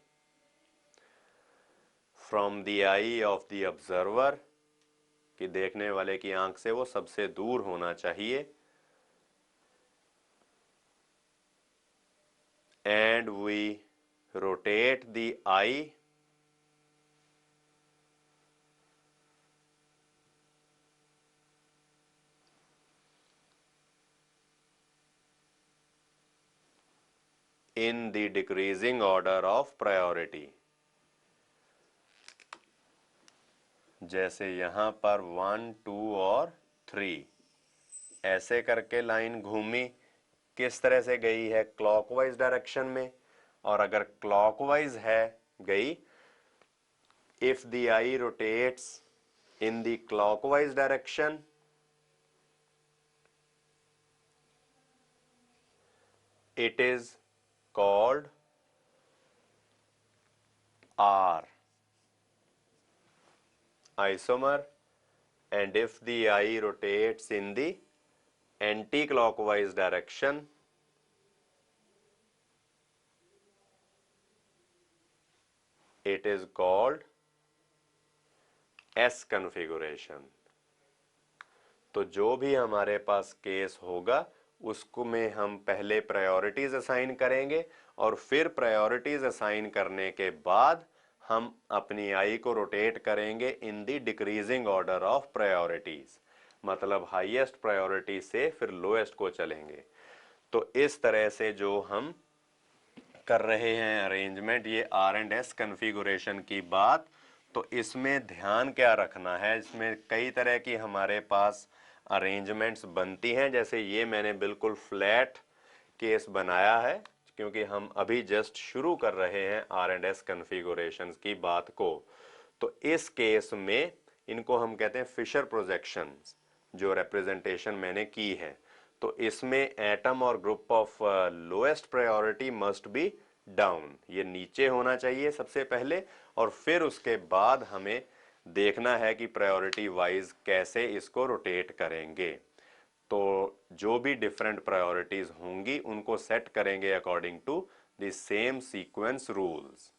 Speaker 1: from the eye of the observer, कि देखने वाले की आंख से वो सबसे दूर होना चाहिए, and we rotate the eye in the decreasing order of priority। जैसे यहां पर 1, 2 और 3 ऐसे करके लाइन घूमी, किस तरह से गई है, क्लॉकवाइज डायरेक्शन में। और अगर क्लॉकवाइज है गई, if the I rotates in the clockwise direction, it is called R isomer, and if the eye rotates in the anti-clockwise direction, it is called S configuration। तो जो भी हमारे पास केस होगा उसको में हम पहले प्रायोरिटीज असाइन करेंगे, और फिर प्रायोरिटीज असाइन करने के बाद हम अपनी आई को रोटेट करेंगे in the decreasing order of priorities, मतलब हाईएस्ट प्रायोरिटी से फिर लोएस्ट को चलेंगे। तो इस तरह से जो हम कर रहे हैं अरेंजमेंट, ये आर एंड एस कन्फिगुरेशन की बात, तो इसमें ध्यान क्या रखना है, इसमें कई तरह की हमारे पास अरेंजमेंट्स बनती हैं। जैसे ये मैंने बिल्कुल फ्लैट केस बनाया है क्योंकि हम अभी जस्ट शुरू कर रहे हैं आर एंड एस कन्फिगुरेशंस की बात को। तो इस केस में इनको हम कहते हैं फिशर प्रोजेक्शंस, जो रिप्रेजेंटेशन मैंने की है। तो इसमें एटम और group of lowest priority must be down, ये नीचे होना चाहिए सबसे पहले, और फिर उसके बाद हमें देखना है कि प्रायोरिटी वाइज कैसे इसको रोटेट करेंगे। तो जो भी डिफरेंट प्रायोरिटीज होंगी उनको सेट करेंगे according to the same sequence rules.